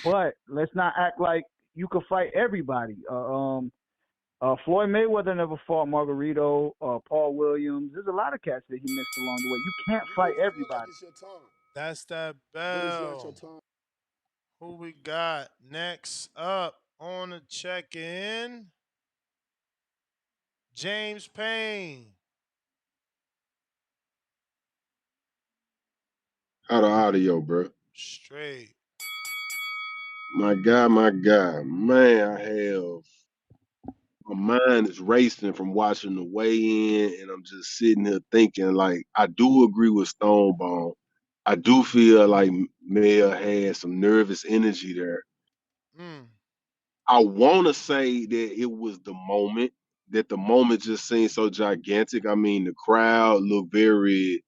But let's not act like you could fight everybody. Floyd Mayweather never fought Margarito, Paul Williams. There's a lot of cats that he missed along the way. You can't fight everybody. That's that But it's not your bell. time. Who we got next up on the check-in? James Payne. How the audio, bro? Straight. My guy, man, I have my mind is racing from watching the weigh-in, and I'm just sitting here thinking, like, I do agree with Stonebone. I do feel like Mel had some nervous energy there. Mm. I want to say that it was that the moment just seemed so gigantic. I mean, the crowd looked very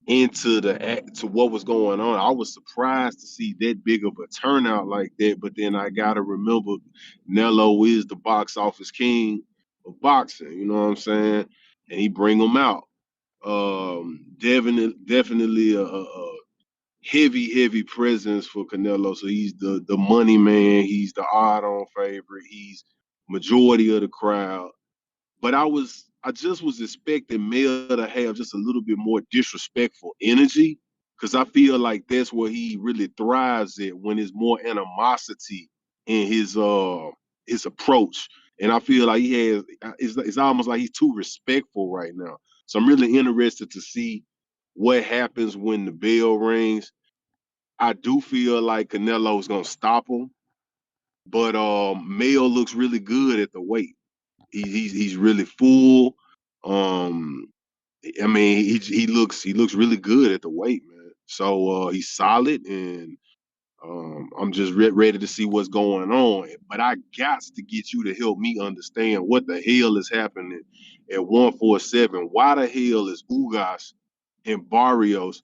into to what was going on. I was surprised to see that big of a turnout like that. But then I gotta remember, Nello is the box office king of boxing. You know what I'm saying? And he bring them out. Definitely a heavy presence for Canelo. So he's the money man. He's the odd-on favorite. He's majority of the crowd. But I just was expecting Mel to have just a little bit more disrespectful energy, because I feel like that's where he really thrives at, when there's more animosity in his approach. And I feel like he has it's almost like he's too respectful right now. So I'm really interested to see what happens when the bell rings. I do feel like Canelo's gonna stop him, but Mel looks really good at the weight. He's really full. I mean, he looks really good at the weight, man. So he's solid, and I'm just ready to see what's going on. But I got to get you to help me understand what the hell is happening at 147. Why the hell is Ugas and Barrios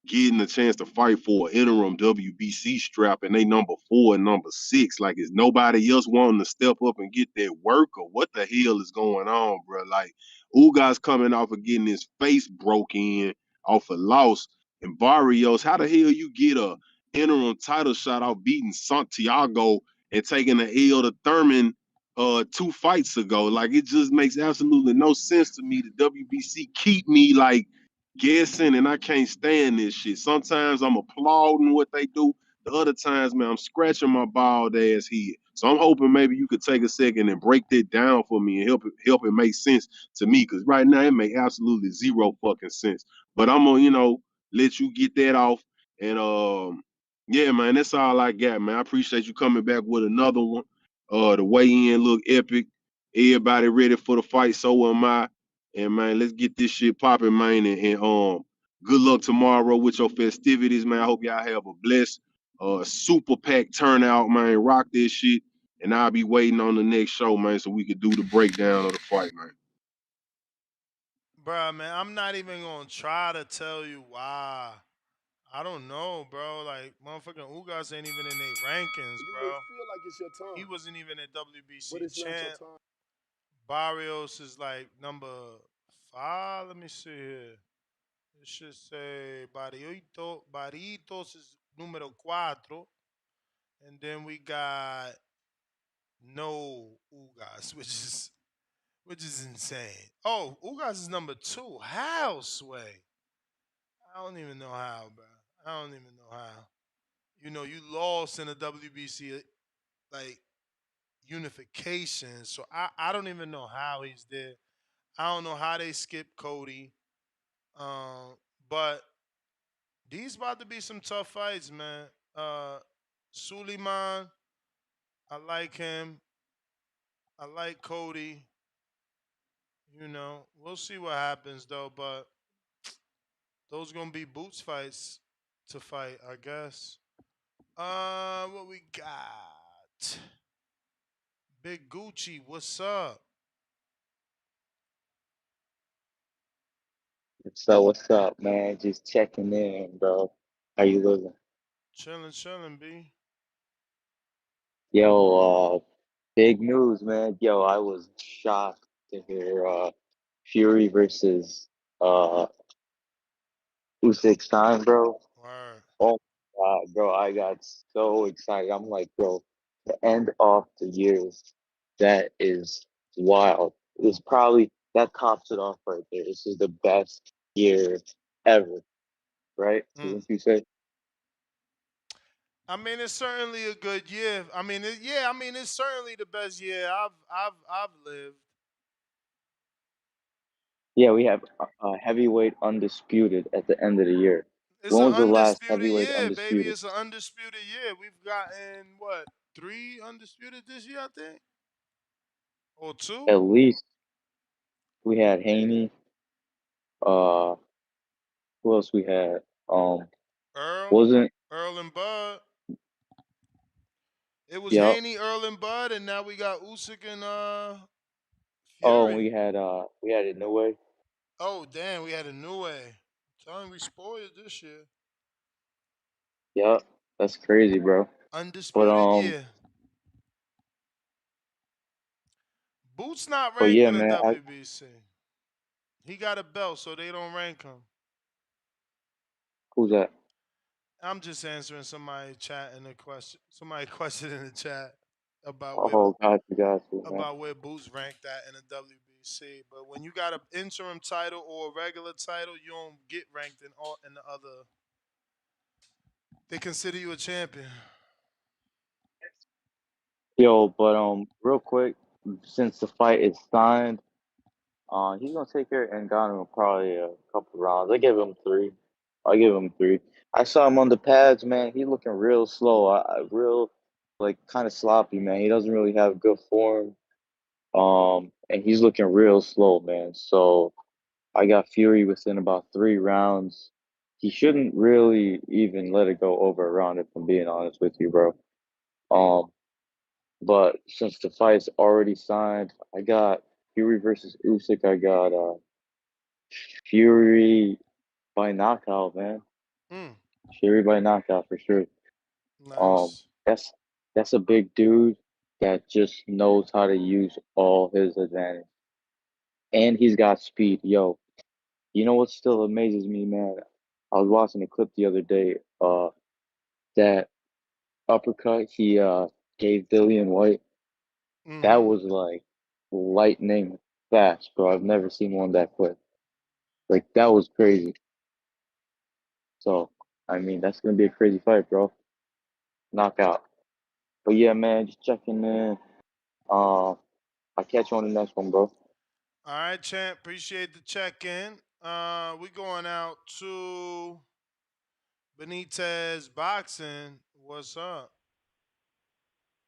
getting a chance to fight for an interim WBC strap and they number 4 and number 6? Like, is nobody else wanting to step up and get that work, or what the hell is going on, bro? Like, Ugas coming off of getting his face broke in off a loss, and Barrios, how the hell you get a interim title shot out beating Santiago and taking the L to Thurman 2 fights ago? Like, it just makes absolutely no sense to me. The WBC keep me like guessing, and I can't stand this shit. Sometimes I'm applauding what they do. The other times, man, I'm scratching my bald ass head. So I'm hoping maybe you could take a second and break that down for me and help it make sense to me. Because right now it make absolutely zero fucking sense. But I'm gonna, let you get that off. And yeah, man, that's all I got, man. I appreciate you coming back with another one. The weigh-in look epic. Everybody ready for the fight. So am I. And man, let's get this shit popping, man. And good luck tomorrow with your festivities, man. I hope y'all have a blessed super pack turnout, man. Rock this shit. And I'll be waiting on the next show, man, so we could do the breakdown of the fight, man. Bruh, man, I'm not even gonna try to tell you why. I don't know, bro. Like, motherfucking Ugas ain't even in their rankings, You may bro. feel like it's your He time, wasn't even a but WBC it's not your champ. time. Barrios is like number 5. Let me see here. It should say Barritos is número 4. And then we got no Ugas, which is insane. Oh, Ugas is number 2. How, Sway? I don't even know how, bro. I don't even know how. You lost in the WBC like unification, so I don't even know how he's there. I don't know how they skipped Cody. Um, but these about to be some tough fights, man. Suleiman, I like him. I like Cody. We'll see what happens though. But those gonna be boots fights to fight, I guess. What we got? Big Gucci, what's up? So what's up, man? Just checking in, bro. How you living? Chilling, B. Yo, big news, man. Yo, I was shocked to hear Fury versus uh Usyk sign, bro. Word. Oh my God, bro, I got so excited. I'm like, bro, the end of the year, that is wild. It's probably that tops it off right there. This is the best year ever, right? Mm. Wouldn't you say? I mean, it's certainly a good year. I mean, yeah. I mean, it's certainly the best year I've lived. Yeah, we have heavyweight undisputed at the end of the year. It's When an was the last undisputed heavyweight year, baby. undisputed? It's an undisputed year. We've gotten what 3 undisputed this year, I think, or 2. At least we had Haney. Uh, who else we had? Earl, Wasn't Earl and Bud. It was Yup. Haney, Earl and Bud, and now we got Usyk and Oh, Fury. we had it no way. Oh damn, we had a new way. Telling we spoiled this year. Yup, that's crazy, bro. But Undisputed year. Boots not but ranked yeah, in the man. WBC. He got a belt, so they don't rank him. Who's that? I'm just answering somebody chat in the question. Somebody question in the chat about where Oh, got you, man. about where Boots ranked at in the WBC. But when you got an interim title or a regular title, you don't get ranked in the other. They consider you a champion. Yo, but real quick, since the fight is signed, he's gonna take care of Ngannou in probably a couple rounds. I give him 3. I give him 3. I saw him on the pads, man. He looking real slow. Real like kind of sloppy, man. He doesn't really have good form. And he's looking real slow, man. So I got Fury within about 3 rounds. He shouldn't really even let it go over a round, if I'm being honest with you, bro. But since the fight's already signed, I got Fury versus Usyk. I got Fury by knockout, man. Fury by knockout for sure. Nice. That's a big dude that just knows how to use all his advantage. And he's got speed. Yo, you know what still amazes me, man? I was watching a clip the other day, that uppercut he gave Dillian White. That was like lightning fast, bro. I've never seen one that quick. Like that was crazy. So I mean that's gonna be a crazy fight, bro. Knockout. But yeah, man, just checking in. I'll catch you on the next one, bro. All right, champ. Appreciate the check-in. We going out to Benitez Boxing. What's up?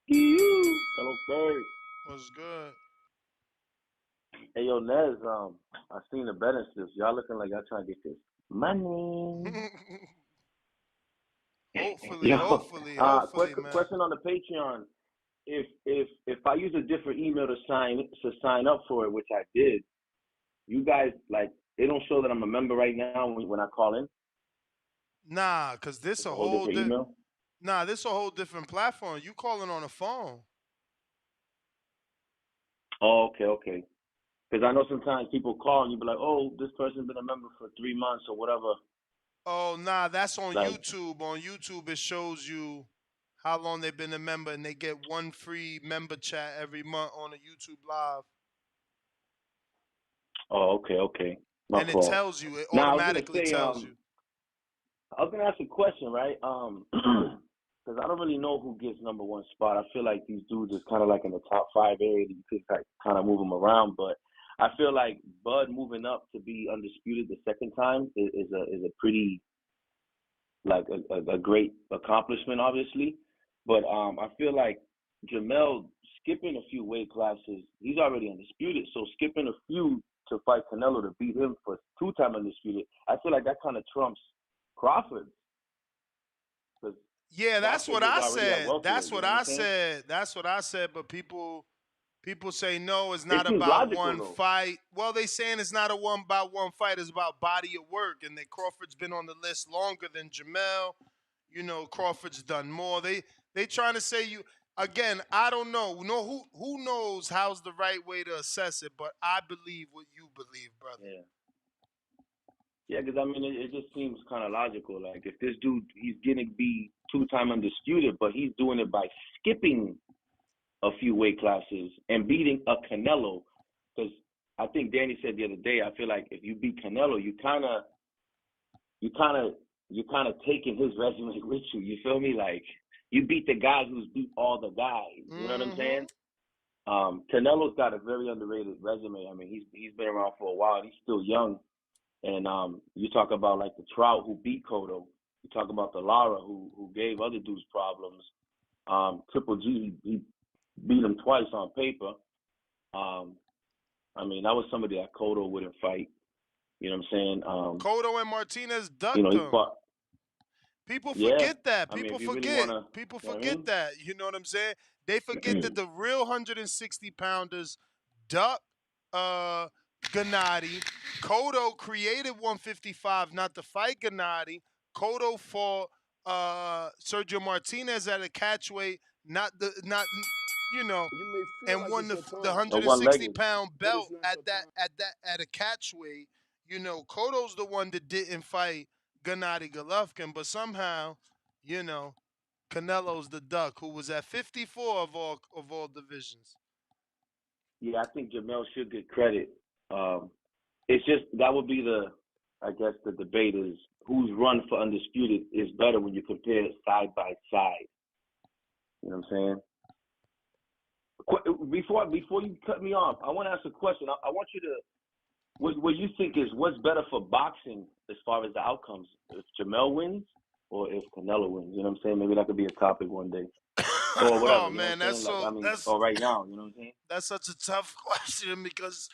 Hello, third. What's good? Hey, yo, Nez, I seen the betting slips. Y'all looking like y'all trying to get this money. hopefully, Yo, hopefully, man. question on the Patreon. If I use a different email to sign up for it, which I did, you guys like they don't show that I'm a member right now when I call in. Nah, cause this It's a a whole whole different email. Nah, this a whole different platform. You calling on a phone. Oh, okay. Because I know sometimes people call and you be like, oh, this person's been a member for 3 months or whatever. Oh, nah, that's on Like, YouTube. On YouTube, it shows you how long they've been a member, and they get one free member chat every month on a YouTube Live. oh, okay. My And it fault. tells you, it Now I was gonna automatically say, tells you. I was gonna ask a question, right? Because I don't really know who gets number one spot. I feel like these dudes is kind of like in the top 5 area. You could kind of move them around, but I feel like Bud moving up to be undisputed the second time is a pretty like a great accomplishment, obviously. But I feel like Jamel skipping a few weight classes, he's already undisputed. So skipping a few to fight Canelo to beat him for 2-time undisputed, I feel like that kind of trumps Crawford. Yeah, that's Crawford what was I already at said. welterweight. You know what I'm saying? That's what I said. But people say no, it's It not seems about logical one though. fight. Well, they saying it's not a one fight. It's about body of work, and that Crawford's been on the list longer than Jamel. You know, Crawford's done more. They trying to say you again. I don't know. No, who knows how's the right way to assess it? But I believe what you believe, brother. Yeah, because I mean, it just seems kind of logical. Like if this dude, he's gonna be 2-time undisputed, but he's doing it by skipping a few weight classes and beating a Canelo. Because I think Danny said the other day, I feel like if you beat Canelo, you kind of taking his resume with you. You feel me? Like you beat the guy who's beat all the guys. You know what I'm saying? Canelo's got a very underrated resume. I mean, he's been around for a while. And he's still young. And you talk about like the Trout who beat Cotto. You talk about the Lara who gave other dudes problems. Triple G, he beat him twice on paper. I mean, that was somebody that Cotto wouldn't fight. You know what I'm saying? Cotto and Martinez ducked You know, he him. fought. People Yeah. forget that. I mean, People if you really forget. want to, People you know what I forget mean? that. You know what I'm saying? They forget that the real 160 pounders duck Gennady. Cotto created 155 not to fight Gennady. Cotto fought Sergio Martinez at a catchweight, not you know, You may feel and like won it's your the time, 160 one-legged. pound but belt it's not your at time. at a catchweight. You know, Cotto's the one that didn't fight Gennady Golovkin, but somehow, you know, Canelo's the duck who was at 54 of all divisions. Yeah, I think Jamel should get credit. It's just that would be I guess the debate is whose run for undisputed is better when you compare it side by side. You know what I'm saying? Before you cut me off, I want to ask a question. I want you to what you think is what's better for boxing as far as the outcomes, if Jamel wins or if Canelo wins. You know what I'm saying? Maybe that could be a topic one day. or Oh whatever. You know what man, I'm saying? Like I mean, that's or right now. You know what I'm that's such a tough question because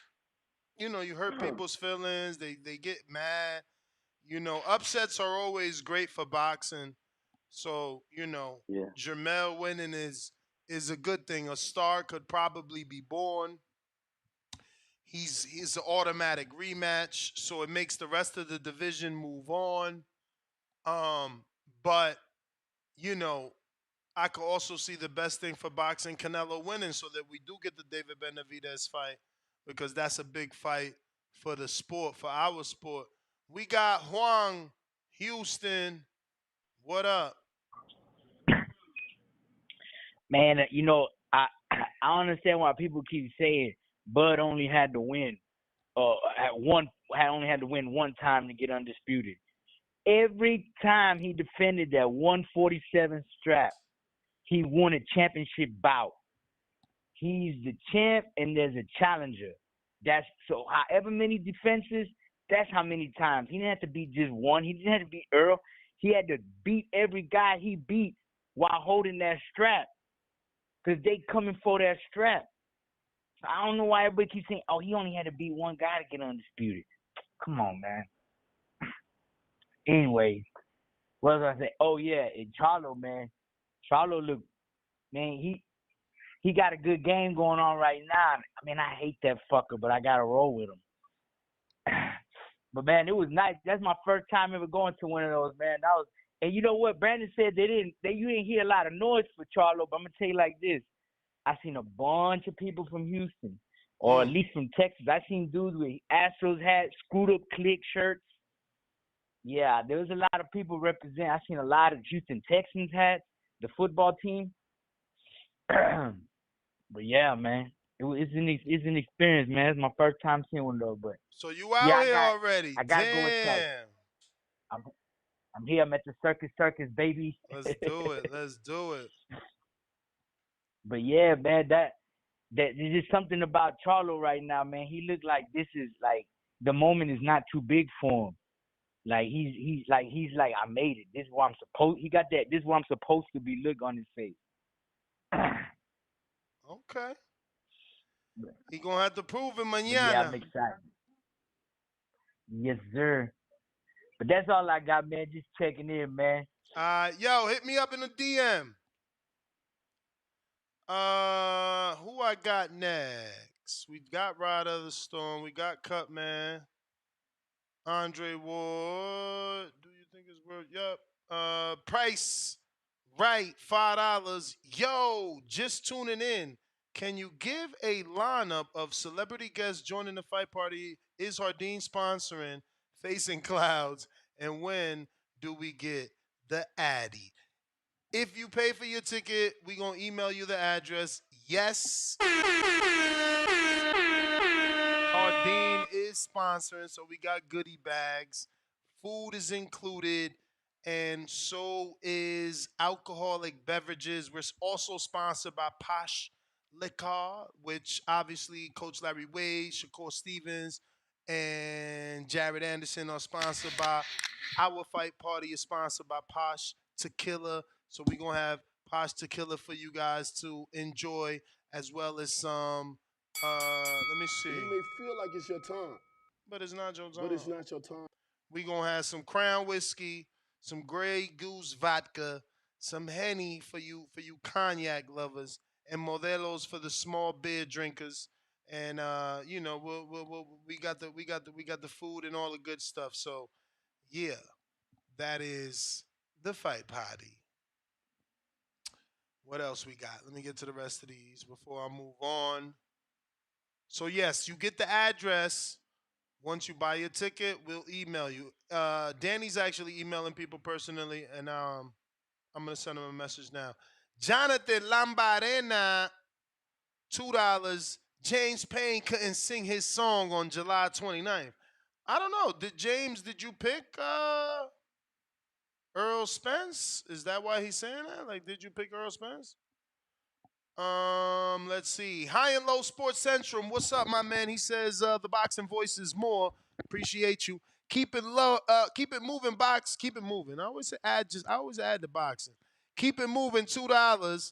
you hurt saying? people's feelings. They get mad. Upsets are always great for boxing. So Yeah. Jermel winning is a good thing. A star could probably be born. He's an automatic rematch, so it makes the rest of the division move on. But you know, I could also see the best thing for boxing Canelo winning, so that we do get the David Benavidez fight because that's a big fight for the sport, for our sport. We got Huang Houston. What up? Man, I don't understand why people keep saying Bud only had to win, only had to win one time to get undisputed. Every time he defended that 147 strap, he won a championship bout. He's the champ, and there's a challenger. That's so. However many defenses, that's how many times. He didn't have to beat just one. He didn't have to beat Earl. He had to beat every guy he beat while holding that strap, because they coming for that strap. So I don't know why everybody keeps saying, "Oh, he only had to beat one guy to get undisputed." Come on, man. Anyway, what was I saying? Oh yeah, and Charlo, man. Charlo look, man. He got a good game going on right now. I mean, I hate that fucker, but I gotta roll with him. But man, it was nice. That's my first time ever going to one of those, man. That was, and you know what? Brandon said you didn't hear a lot of noise for Charlo, but I'm gonna tell you like this. I seen a bunch of people from Houston, or at least from Texas. I seen dudes with Astros hats, screwed up click shirts. Yeah, there was a lot of people represent. I seen a lot of Houston Texans hats, the football team. But yeah, man, it's an experience, man. It's my first time seeing one of those. But So you yeah, out here already? I gotta go with Charlie. Damn. I'm here. I'm at the circus, baby. Let's do it. Let's do it. But yeah, man, that there's just something about Charlo right now, man. He looked like this is like the moment is not too big for him. Like he's like I made it. This is what I'm supposed. He got that. This is what I'm supposed to be. Look on his face. Okay. He gonna have to prove it But yeah, I'm mañana. excited. Yes, sir. But that's all I got, man. Just checking in, man. Yo, hit me up in the DM. Who I got next? We got Ride of the Storm. We got Cutman. Andre Ward. Do you think it's worth? Yup. Price. Right. $5. Yo, just tuning in. Can you give a lineup of celebrity guests joining the fight party? Is Hardin sponsoring Facing Clouds? And when do we get the Addy? If you pay for your ticket, we gonna email you the address. Yes, Dean is sponsoring, so we got goodie bags. Food is included, and so is alcoholic beverages. We're also sponsored by Posh Liquor, which obviously Coach Larry Wade, Shakur Stevens, and Jared Anderson are sponsored by. Our fight party is sponsored by Posh Tequila, so we're gonna have Posh Tequila for you guys to enjoy, as well as some. Let me see. You may feel like it's your time, But it's not your but it's time. not your time. We gonna have some Crown whiskey, some Grey Goose vodka, some Henny for you cognac lovers, and Modelos for the small beer drinkers. And we got the food and all the good stuff. So yeah, that is the fight party. What else we got? Let me get to the rest of these before I move on. So yes, you get the address. Once you buy your ticket, we'll email you. Danny's actually emailing people personally, and I'm gonna send him a message now. Jonathan Lambarena, $2. James Payne couldn't sing his song on July 29th. I don't know. Did you pick Earl Spence? Is that why he's saying that? Like, did you pick Earl Spence? Let's see. High and Low Sports Central. What's up, my man? He says the boxing voice is more. Appreciate you. Keep it low. Keep it moving, box. Keep it moving. I always add the boxing. Keep it moving. $2.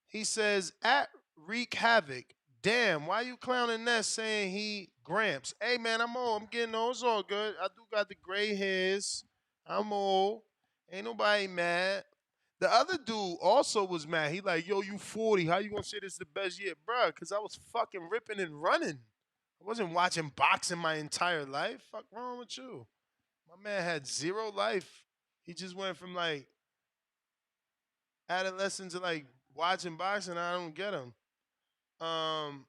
He says, at Wreak Havoc, damn, why you clowning Ness saying he Gramps? Hey, man, I'm old. I'm getting old. It's all good. I do got the gray hairs. I'm old. Ain't nobody mad. The other dude also was mad. He like, yo, you 40. How you gonna say this is the best year? Bruh, because I was fucking ripping and running. I wasn't watching boxing my entire life. Fuck wrong with you? My man had zero life. He just went from like adolescent to like watching boxing. I don't get him. Um,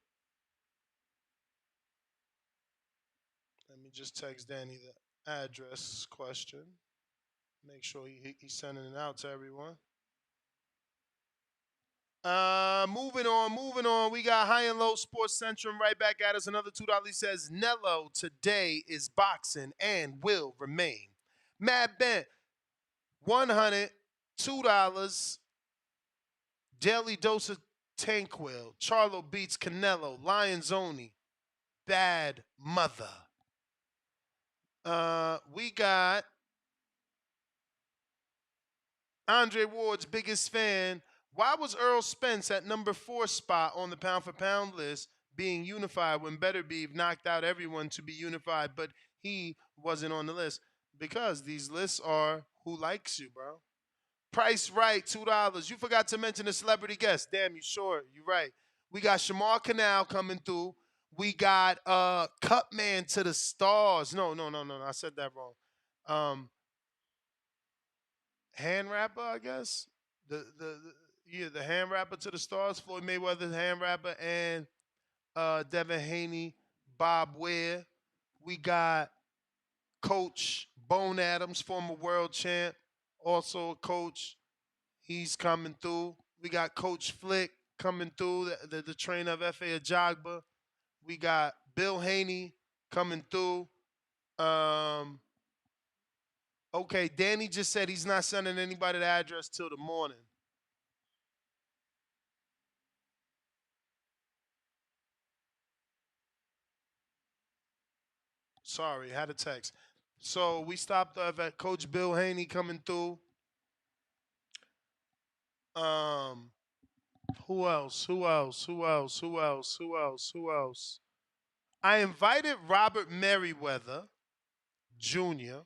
Let me just text Danny the address question. Make sure he's sending it out to everyone. Moving on, moving on. We got High and Low Sports Centrum right back at us. Another $2 says Nello today is boxing and will remain. Mad Bent, $100, $2. Daily Dose of Tanquil. Charlo beats Canelo. Lions only. Bad mother. We got Andre Ward's biggest fan. Why was Earl Spence at number 4 spot on the pound for pound list being unified when Better Beef knocked out everyone to be unified, but he wasn't on the list? Because these lists are who likes you, bro. Price right, $2. You forgot to mention a celebrity guest. Damn, you sure? You're right. We got Shamar Canal coming through. We got Cutman to the Stars. No. I said that wrong. Hand rapper, I guess. The hand rapper to the Stars. Floyd Mayweather's hand rapper and Devin Haney, Bob Ware. We got Coach Bone Adams, former world champ, also a coach. He's coming through. We got Coach Flick coming through, the trainer of F.A. Ajagba. We got Bill Haney coming through. Okay, Danny just said he's not sending anybody the address till the morning. Sorry, had a text. So we stopped off at Coach Bill Haney coming through. Who else? Who else? Who else? Who else? Who else? Who else? I invited Robert Merriweather Jr.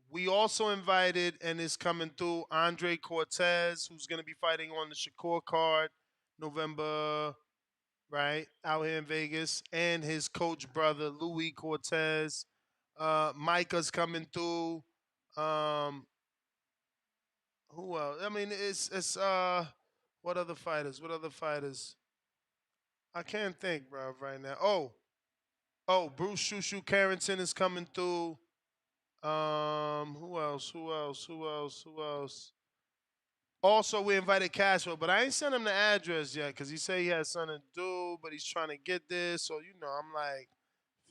We also invited, and is coming through, Andre Cortez, who's going to be fighting on the Shakur card November, right, out here in Vegas, and his coach brother, Louis Cortez. Micah's coming through. Who else? I mean, it's what other fighters? What other fighters? I can't think, bro, right now. Oh, Bruce Shushu Carrington is coming through. Who else? Who else? Who else? Who else? Also, we invited Cashwell, but I ain't sent him the address yet because he said he has something to do, but he's trying to get this. So, I'm like,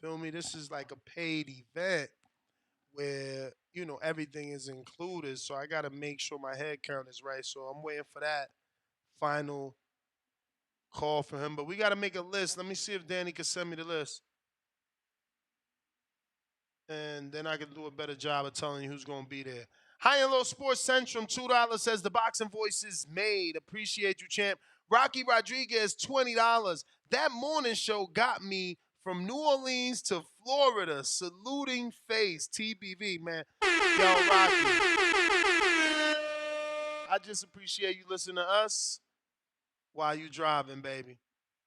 feel me? This is like a paid event where, everything is included. So I got to make sure my head count is right. So I'm waiting for that final call for him. But we got to make a list. Let me see if Danny can send me the list. And then I can do a better job of telling you who's going to be there. High and Low Sports Centrum, $2 says the boxing voice is made. Appreciate you, champ. Rocky Rodriguez, $20. That morning show got me from New Orleans to Florida. Saluting face, TBV, man. Yo, Rocky, I just appreciate you listening to us while you driving, baby.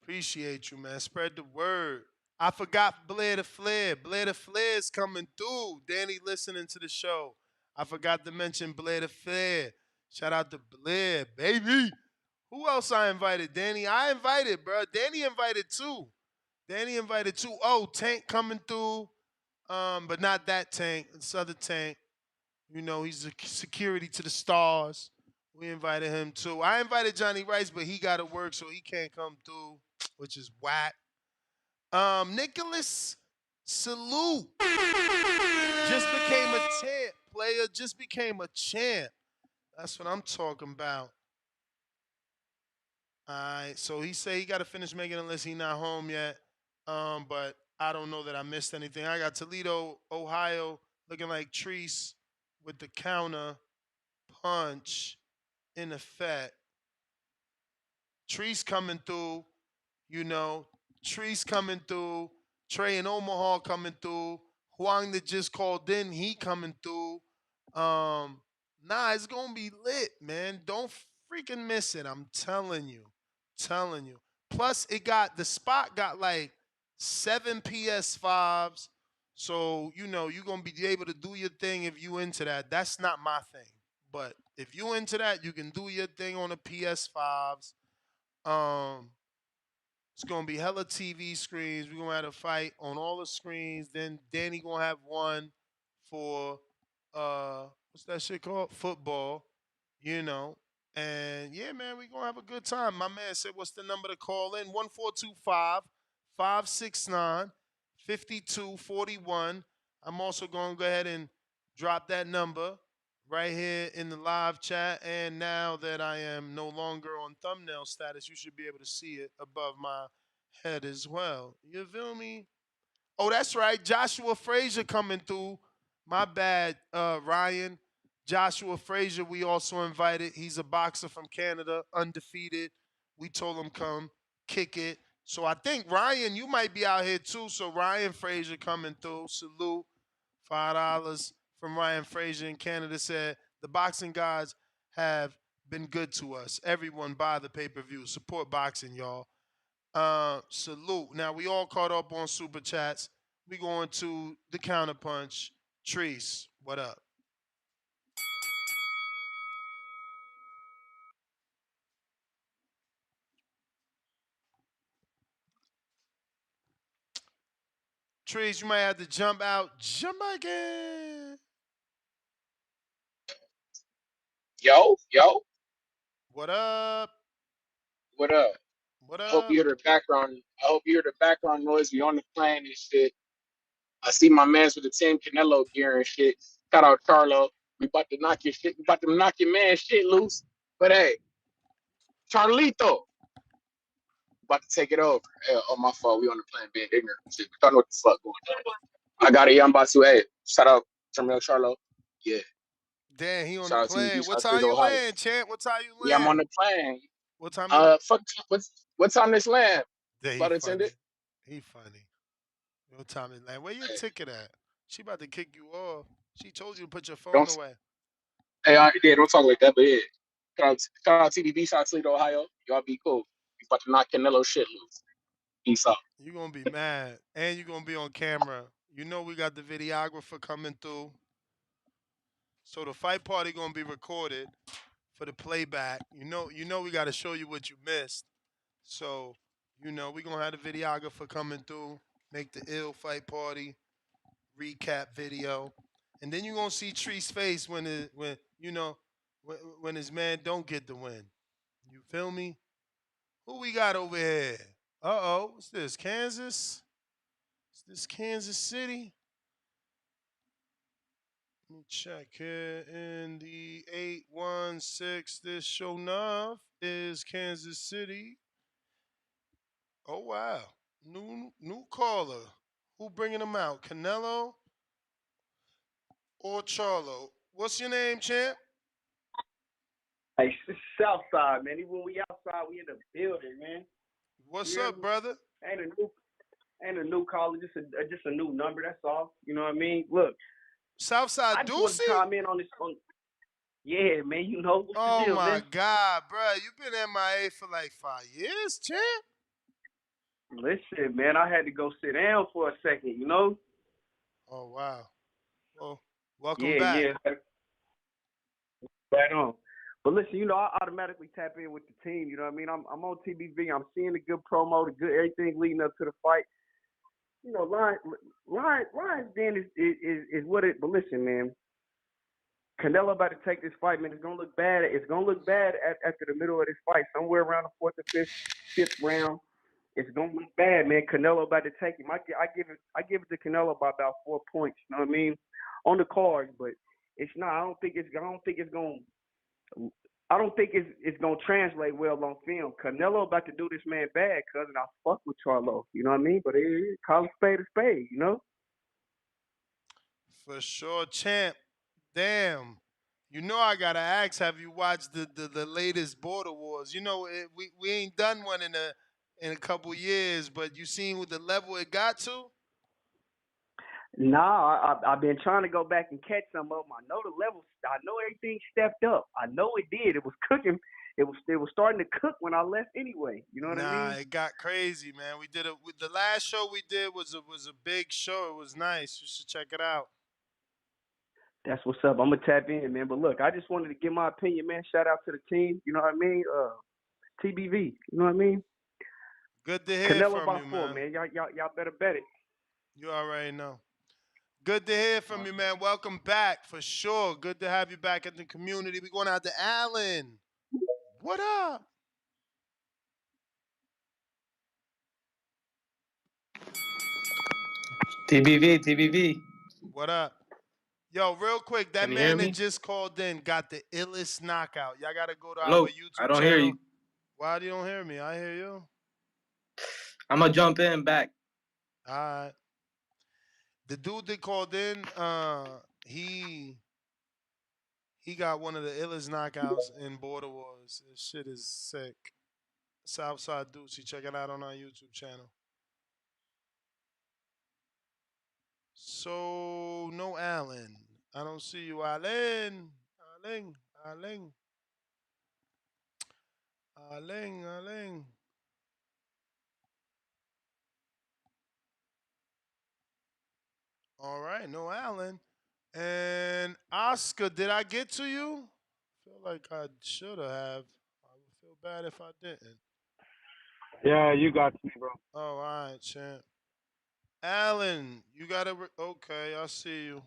Appreciate you, man. Spread the word. I forgot Blair the Flair. Blair the Flair is coming through. Danny listening to the show. I forgot to mention Blair the Flair. Shout out to Blair, baby. Who else I invited? Danny, I invited, bro. Danny invited too. Danny invited too. Oh, Tank coming through. But not that Tank. This other Tank. He's a security to the Stars. We invited him too. I invited Johnny Rice, but he got to work, so he can't come through, which is whack. Nicholas Salute just became a champ. Player just became a champ. That's what I'm talking about. All right, so he said he got to finish making a list. He not home yet. But I don't know that I missed anything. I got Toledo, Ohio, looking like Treese with the counter punch in effect. Treese coming through. You know, Treese coming through. Trey and Omaha coming through. Huang that just called in, he coming through. Nah, it's gonna be lit, man. Don't freaking miss it. I'm telling you. Telling you. Plus, the spot got like 7 PS5s. So, you're gonna be able to do your thing if you into that. That's not my thing. But if you into that, you can do your thing on the PS5s. Um, it's gonna be hella TV screens. We're gonna have a fight on all the screens. Then Danny gonna have one for what's that shit called? Football, you know. And yeah, man, we gonna have a good time. My man said, what's the number to call in? 1425-569-5241. I'm also gonna go ahead and drop that number right here in the live chat. And now that I am no longer on thumbnail status, you should be able to see it above my head as well. You feel me? Oh, that's right. Joshua Frazier coming through. My bad, Ryan. Joshua Frazier, we also invited. He's a boxer from Canada, undefeated. We told him come kick it. So I think Ryan, you might be out here too. So Ryan Frazier coming through. Salute. $5 from Ryan Frazier in Canada said the boxing gods have been good to us. Everyone buy the pay-per-view. Support boxing, y'all. Salute. Now we all caught up on super chats. We going to the counterpunch. Treese, what up? Treese, you might have to jump out. Jump back in. Yo, What up? what up? What I hope up? you hear the background. I hope you hear the background noise. We on the plane and shit. I see my mans with the Team Canelo gear and shit. Shout out Charlo. We about to knock your shit. We about to knock your man shit loose. But hey, Charlito, about to take it over. Hey, oh my fault. We on the plane being ignorant. Shit, we don't know what the fuck going on. I got a young Basu. Hey, shout out Terminal Charlo. Yeah. Damn, he on the Shout out TDB. plane. Shout What out time Toledo, you Ohio. land, champ? What time you Yeah, I'm on land? the plane. What time you? Fuck. What time this land? Yeah, he Flight attendant. funny. He funny. What time is land? Where your ticket at? She about to kick you off. She told you to put your phone Don't. away. Hey, yeah, don't talk like that, but yeah. Shout out TDB, shout out Toledo, Ohio. Y'all be cool. We about to knock Canelo shit loose. Peace out. You're gonna be mad. And you're gonna be on camera. You know we got the videographer coming through. So the fight party gonna be recorded for the playback. You know we gotta show you what you missed. So, we gonna have the videographer coming through, make the ill fight party, recap video. And then you're gonna see Tree's face when his man don't get the win. You feel me? Who we got over here? Uh-oh. What's this? Kansas? Is this Kansas City? Let me check here in the 816. This show enough is Kansas City. Oh wow. New caller. Who bringing them out? Canelo or Charlo? What's your name, champ? Hey, Southside, man. Even when we outside, we in the building, man. What's Yeah, up, brother? ain't a new caller, just a new number. That's all. You know what I mean? Look, Southside I just want to Deucey? chime in on this. Yeah, man. You know what's the Oh deal, my man? God, bro. You've been MIA for like 5 years, champ? Listen, man. I had to go sit down for a second. You know? Oh wow. Well, welcome Yeah, back. yeah. Right on. But listen, I automatically tap in with the team. You know what I mean? I'm on TBV. I'm seeing the good promo, the good everything leading up to the fight. Lions Den is what it. But listen, man, Canelo about to take this fight, man. It's gonna look bad. It's gonna look bad after the middle of this fight, somewhere around the fourth or fifth round. It's gonna look bad, man. Canelo about to take him. I give it to Canelo by about 4 points. You know what I mean? On the cards, but it's not. I don't think it's gonna translate well on film. Canelo about to do this man bad, cousin. I fuck with Charlo. You know what I mean? But call a spade a spade. You know? For sure, champ. Damn. You know I gotta ask, have you watched the latest Border Wars? We ain't done one in a couple years, but you seen what the level it got to? Nah, I've been trying to go back and catch some of them. I know the levels. I know everything stepped up. I know it did. It was cooking. It was starting to cook when I left anyway. You know what I Nah, mean? it got crazy, man. We did it. The last show we did was a big show. It was nice. You should check it out. That's what's up. I'm gonna tap in, man. But look, I just wanted to give my opinion, man. Shout out to the team. You know what I mean? TBV. You know what I mean? Good to hear Canelo from by you, 4, man. man. Y'all better bet it. You already know. Good to hear from you, man. Welcome back for sure. Good to have you back in the community. We going out to Allen. What up? TBV. What up? Yo, real quick, that Can you hear man that me? just called in got the illest knockout. Y'all gotta go to our Hello. I YouTube don't hear channel. you. Why do you don't hear me? I hear you. I'm gonna jump in back. All right. The dude that called in, he got one of the illest knockouts in Border Wars. This shit is sick. Southside Deucey, check it out on our YouTube channel. So no Allen. I don't see you, Allen. Allen. All right, no Allen. And Oscar, did I get to you? Feel like I should have. I would feel bad if I didn't. Yeah, you got me, bro. Oh, all right, champ. Allen, you got to. Okay, I see you.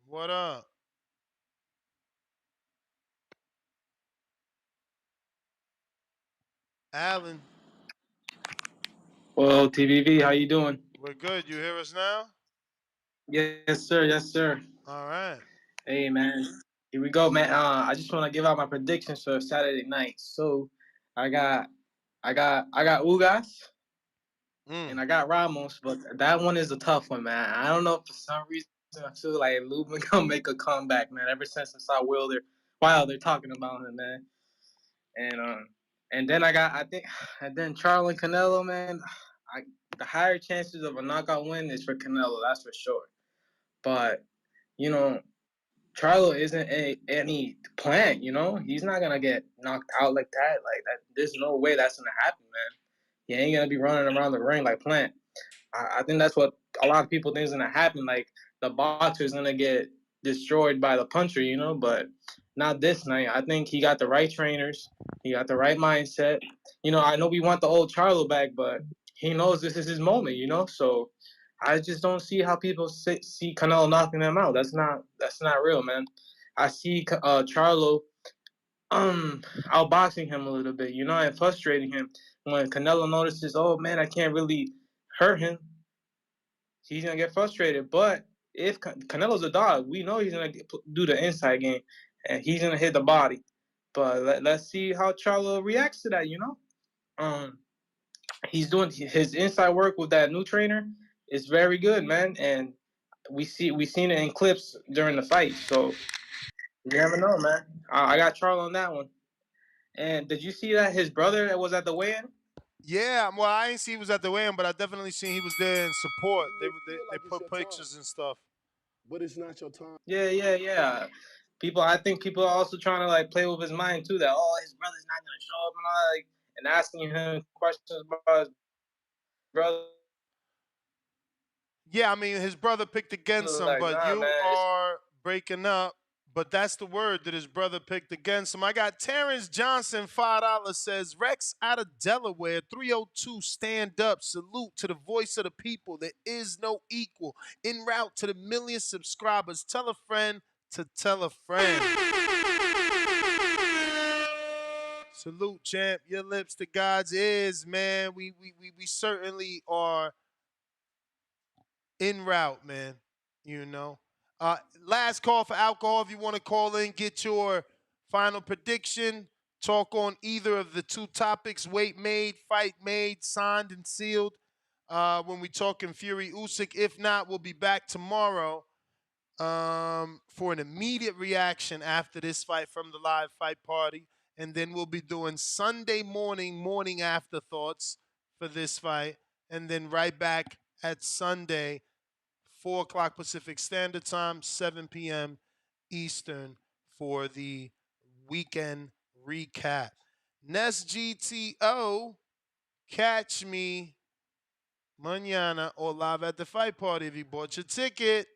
What up? Allen, Well, TBV, how you doing? we're good. You hear us now? Yes, sir. Yes, sir. All right. Hey, man. Here we go, man. I just want to give out my predictions for Saturday night. So, I got, I got Ugas and I got Ramos, but that one is a tough one, man. I don't know, for some reason I feel like Lubman gonna make a comeback, man. Ever since I saw Wilder talking about him, man. And and then and then Charlo and Canelo, man. The higher chances of a knockout win is for Canelo, that's for sure. But you know, Charlo isn't any plant. He's not gonna get knocked out like that. Like that, there's no way that's gonna happen, man. He ain't gonna be running around the ring like Plant. I think that's what a lot of people think is gonna happen. Like the boxer's gonna get destroyed by the puncher, but not this night. I think he got the right trainers. He got the right mindset. I know we want the old Charlo back, but he knows this is his moment. So I just don't see how people see Canelo knocking him out. That's not real, man. I see Charlo outboxing him a little bit, and frustrating him. When Canelo notices, oh man, I can't really hurt him, he's gonna get frustrated. But if Canelo's a dog, we know he's gonna do the inside game, and he's gonna hit the body. But let's see how Charlo reacts to that. He's doing his inside work with that new trainer. It's very good, man, and we seen it in clips during the fight. So you never know, man. I got Charlo on that one. And did you see that his brother was at the weigh-in? Yeah, well, I ain't see he was at the weigh-in, but I definitely seen he was there in support. They put pictures and stuff. But it's not your time. Yeah. I think people are also trying to like play with his mind too. That his brother's not gonna show up and all, like, and asking him questions about his brother. Yeah, I mean his brother picked against him, Like, but nah, you man. are breaking up. But that's the word that his brother picked against him. I got Terrence Johnson, $5 says, Rex out of Delaware, 302, stand up, salute to the voice of the people. There is no equal. En route to the million subscribers. Tell a friend to tell a friend. Salute, champ. Your lips to God's ears, man. We certainly are en route, man. You know. Last call for alcohol. If you want to call in, get your final prediction. Talk on either of the two topics: weight made, fight made, signed and sealed. When we talking Fury Usyk. If not, we'll be back tomorrow. for an immediate reaction after this fight from the live fight party. And then we'll be doing Sunday morning afterthoughts for this fight. And then right back at Sunday, 4 o'clock Pacific Standard Time, 7 p.m. Eastern for the weekend recap. Nest GTO, catch me mañana or live at the fight party if you bought your ticket.